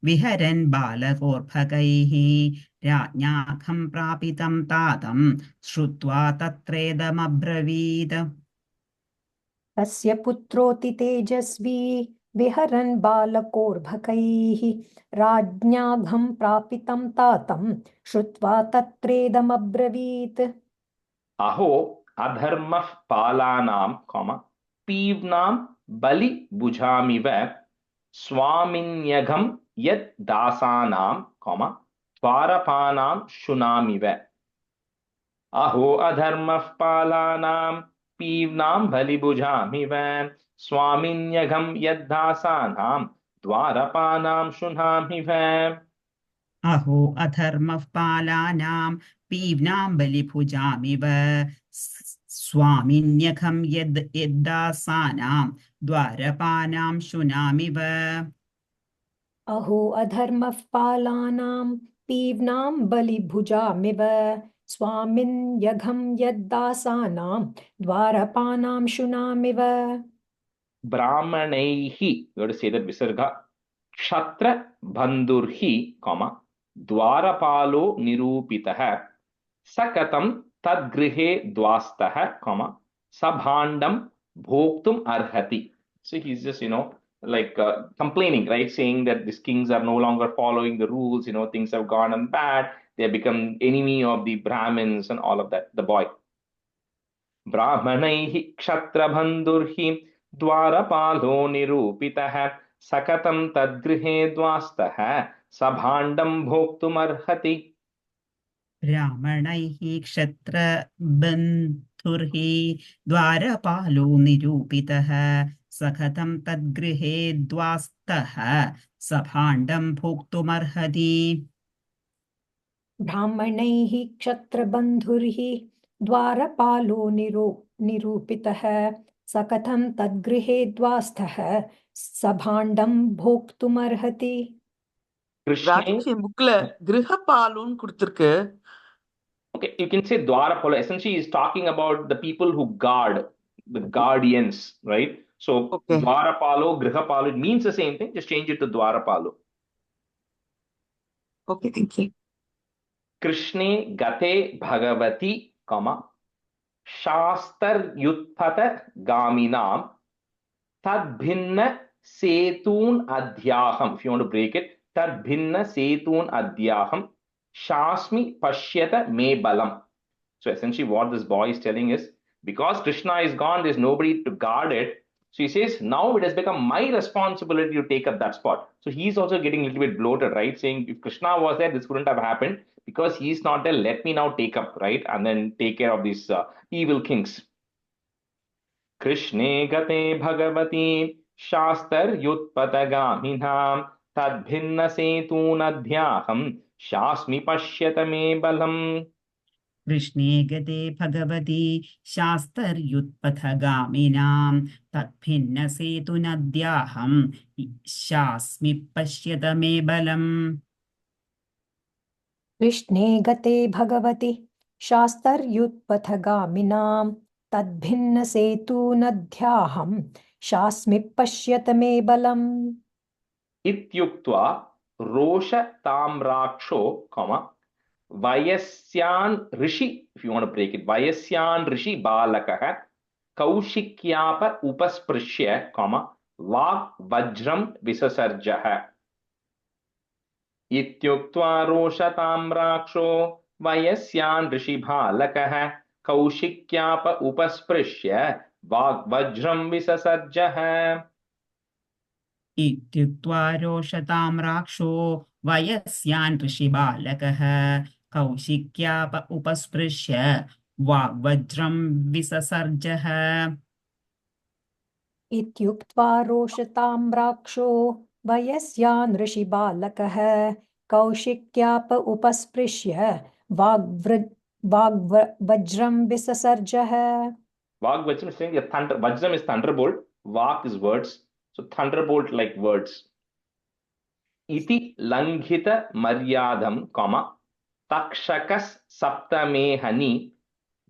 विहरन् बालकोर्भकैः राज्ञाघं प्रापितं तातं श्रुत्वा तत्रेदमब्रवीत् तस्य पुत्रोति तेजस्वी विहरन् बालकोर्भकैः राज्ञाघं प्रापितं तातं श्रुत्वा तत्रेदमब्रवीत् अहो अधर्मः पालानां पीव्नां बलिभुजामिव स्वामिन्यघं यद् दासानां द्वारपानां शुनामिव अहो अधर्मः पालानां पीव्नां बलिभुजामिव स्वामिन्यघं यद् दासानां द्वारपानां शुनामिव अहो अधर्मः पालानां पीव्नां बलिभुजामिव स्वामिन्यघं यद्दासानां द्वारपानां शुनामिव अहो अधर्मः पालानां पीव्नां बलिभुजामिव स्वामिन्यघं यद्दासानां द्वारपानां शुनामिव ब्राह्मणैः विसर्ग क्षत्र बन्धुर्हि द्वारपालो निरूपितः स कथं तद्गृहे द्वास्तः सभाण्डं भोक्तुम् अर्हति. So he's just complaining, right, saying that these kings are no longer following the rules, things have gone bad, they have become enemy of the Brahmins and all of that. The boy, ब्राह्मणैः क्षत्रबन्धुर्हि द्वारपालो निरूपितः सकतं तद्गृहे द्वास्तः सभाण्डं भोक्तुमर्हति. ब्राह्मणैः क्षत्रबन्धुर्हि द्वारपालो निरूपितः सकथं तद्गृहे द्वास्तः सभाण्डं भोक्तुमर्हति. ब्राह्मणैः क्षत्रबन्धुर्हि द्वारपालो निरूपितः सकथं तद्गृहे द्वास्तः सभाण्डं भोक्तुमर्हति. ராஜேஷ் புக்ல கிரகபாலுன்னு கொடுத்திருக்கு. Okay, you can say dwarapalo. Essentially, he's talking about the people who guard, the guardians, right? So, Okay. dwarapalo, grihapalo, it means the same thing. Just change it to dwarapalo. Okay, thank you. कृष्णे गते भगवति शास्त्रयुत्पथ गामिनां तद्भिन्न सेतून् अध्याहम्. If you want to break it, तद्भिन्न सेतून् अध्याहम् शास्मि पश्यत may balam. So essentially what this boy is telling is, because Krishna is gone, there's nobody to guard it. So he says, now it has become my responsibility to take up that spot. So he's also getting a little bit bloated, right? Saying, if Krishna was there, this wouldn't have happened. Because he's not there, let me now take up, right? And then take care of these evil kings. Krishne gate bhagavati शास्त्रयुत्पथगामिनां तद्भिन्न सेतूनध्याहं शास्मि पश्यत मे बलम्. कृष्णे गते भगवति शास्त्रयुत्पथगामिनां तद्भिन्न सेतुनद्याहं शास्मि पश्यत मे बलम्. कृष्णे गते भगवति शास्त्रयुत्पथगामिनां तद्भिन्न सेतूनध्याहं शास्मि पश्यत मे बलम्. इत्युक्त्वा रोषताम्राक्षो वयस्यान् ऋषि, if you want to break it, वयस्यान् ऋषि बालकः कौशिक्याप उपस्पृश्य वाक् वज्रं विससर्जः इत्युक्त्वा रोषतां राक्षो वयस्यान् ऋषिबालकः कौशिक्याप उपस्पृश्य वाग्वज्रं विससर्जः इत्युक्त्वा रोषतां राक्षो वयस्यान् ऋषिबालकः कौशिक्याप उपस्पृश्य वाग्वज्रं विससर्जः इत्युक्त्वा रोषतां राक्षो वयस्यान् ऋषिबालकः कौशिक्याप उपस्पृश्य वाग्वज्रं विससर्जः Vagvachram is saying thunder. Vajram is thunderbolt. Vak is words. So thunderbolt like words. Iti langhita maryadam, takshakas saptamehani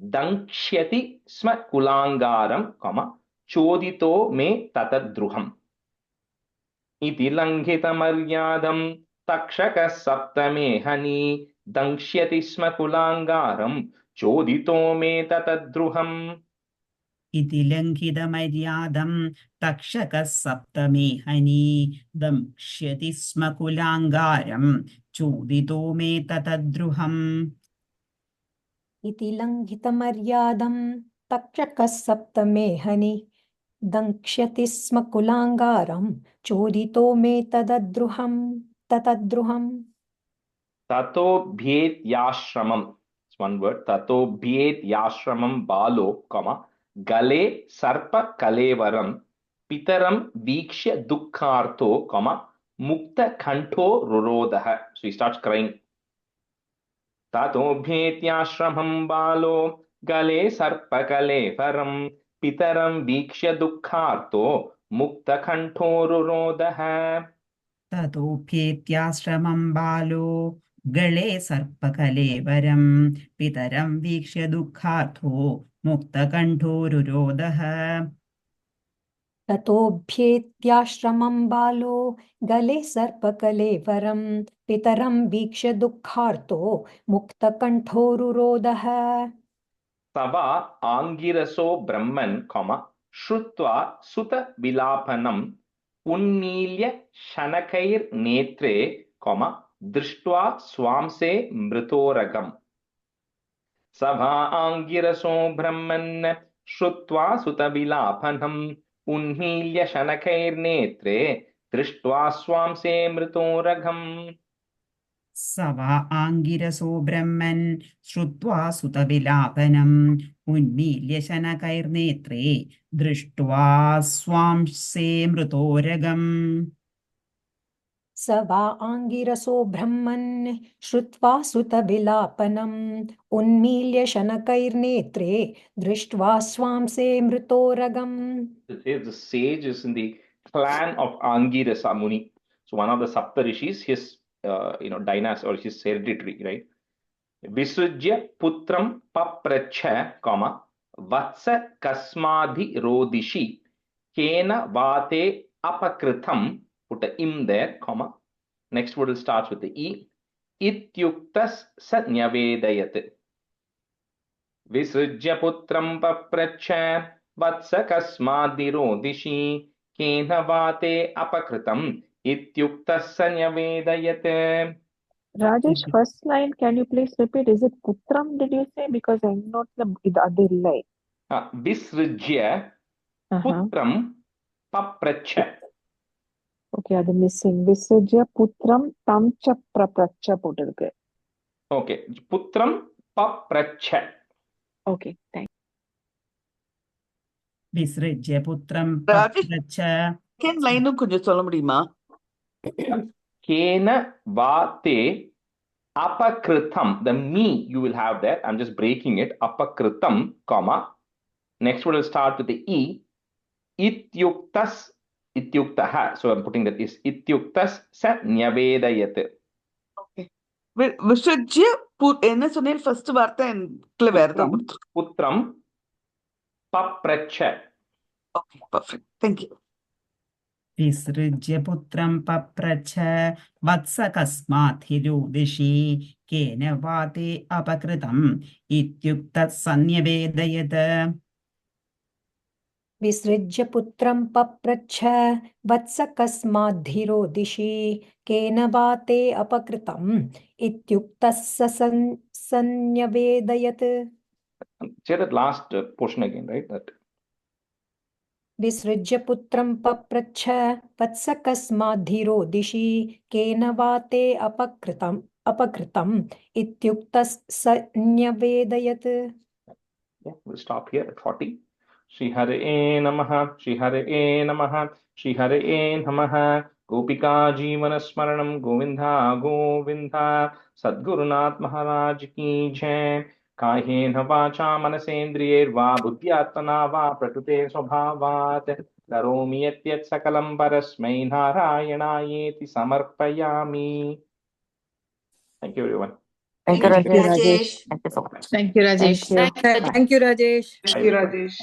danksyati sma kulangaram, chodito me tatadruham. Iti langhita maryadam takshakas saptamehani danksyati sma kulangaram chodito me tatadruham. इति लङ्घितमर्यादं तक्षकः सप्तमेहनी दंक्ष्यति स्म कुलाङ्गारं चोदितो मे ततद्रुहम् इति लङ्घितमर्यादं तक्षकः सप्तमेहनि दंक्ष्यति स्म कुलाङ्गारं चोदितो मे ततद्रुहम् ततोभ्येत्याश्रमम्. It's one word. ततोभ्येत्याश्रमम् बालो, गले सर्प कलेवरम पितरम वीक्ष्य दुःखार्तो, मुक्त कंठो रुरोधः. So he starts crying. ततोभ्येत्याश्रमम् बालो गले सर्प कलेवरम पितरम वीक्ष्य दुःखार्तो मुक्त कंठो रुरोधः. ततोऽप्येत्याश्रमं बालो गले सर्पकलेवरं पितरं वीक्ष्य दुःखार्थो मुक्तकण्ठोरुरोधः ततोऽभ्येत्याश्रमं बालो गले सर्पकलेवरं पितरं वीक्ष्य दुःखार्तो मुक्तकण्ठोरुरोधः तवा आंगिरसो ब्रह्मन्, श्रुत्वा सुत विलापनम् उन्मील्य शनकैर्नेत्रे, दृष्ट्वा स्वांसे मृतोरगम्. सभा आंगिरसो ब्रह्मन् श्रुत्वा सुत विलापनम् उन्मील्य शनकैर्नेत्रे, दृष्ट्वा स्वांसे मृतोरगम्. स वा आङ्गिरसो ब्रह्मन् श्रुत्वा सुतविलापनम् उन्मील्य शनकैर्नेत्रे दृष्ट्वा स्वांसे मृतोरगम् स वा आङ्गिरसो ब्रह्मन् श्रुत्वा सुतविलापनम् उन्मील्य शनकैर्नेत्रे दृष्ट्वा स्वांसे मृतोरगम्. The sage is in the clan of Angirasa Muni. So one of the Saptarishis, his dynasty or his hereditary, right? Visujya putram papracha, vatsa kasmadhi rodishi kena vate apakritam, put a im there, next word will start with the e, ityuktas satnyavedayat. Visujya putram papracha vatsa kasmadhi rodishi kena vate apakritam ityuktas satnyavedayat. Rajesh, first line, can you please repeat? Is it Putram, did you say? Because I not the other line. Visrijya Putram Papracha. Okay, அது missing. Visrijya Putram Tamcha Prapracha போட்டிருக்கு. Okay, Putram Papracha. Okay, thank you. विसृज्य पुत्रं राजेश पप्रच्छ செகண்ட் லைனும் கொஞ்சம் சொல்ல முடியுமா? Kena vate apakritam. The me you will have there. I'm just breaking it. Apakritam, next word will start with the e. Ityuktas ityuktaha. So I'm putting that is ityuktas sa nyavedayat. Okay. விசுஜ்ய என்ன சொன்னேன் ஃபர்ஸ்ட் வார்த்தை எனக்குல வேற தான் கொடுத்துருக்கு. Putram papracha. Okay, perfect. Thank you. विसृज्य पुत्रं पप्रच्छ वत्स कस्मात् हिरोदिषि केन वाते अपकृतम् इत्युक्तः सन्न्यवेदयत्. विसृज्य पुत्रं पप्रच्छ वत्स कस्माद्धीरो दिशि केन वा ते अपकृतम् इत्युक्तः सन्न्यवेदयत्. Say that last portion again, right? That. विसृज्य पुत्रं पप्रच्छ वत्स कस्माद्धीरो दिशि केन वा ते अपकृतम् इत्युक्तः सन्न्यवेदयत्. Yeah, we'll stop here at 40. Shri Hare Namaha, Shri Hare Namaha, Shri Hare Namaha. Gopika Jeevana Smaranam Govinda Govinda. Sadgurunath Maharaj Ki Jai. Kahena vacha manasendriyerva buddhyatmana va prakrute swabhavat. Karomi yatyat sakalam parasmai narayanayeti samarpayami. Thank you, everyone. Thank you, Rajesh. Thank you, Rajesh. Thank you, Rajesh. Thank you. Thank you, Rajesh.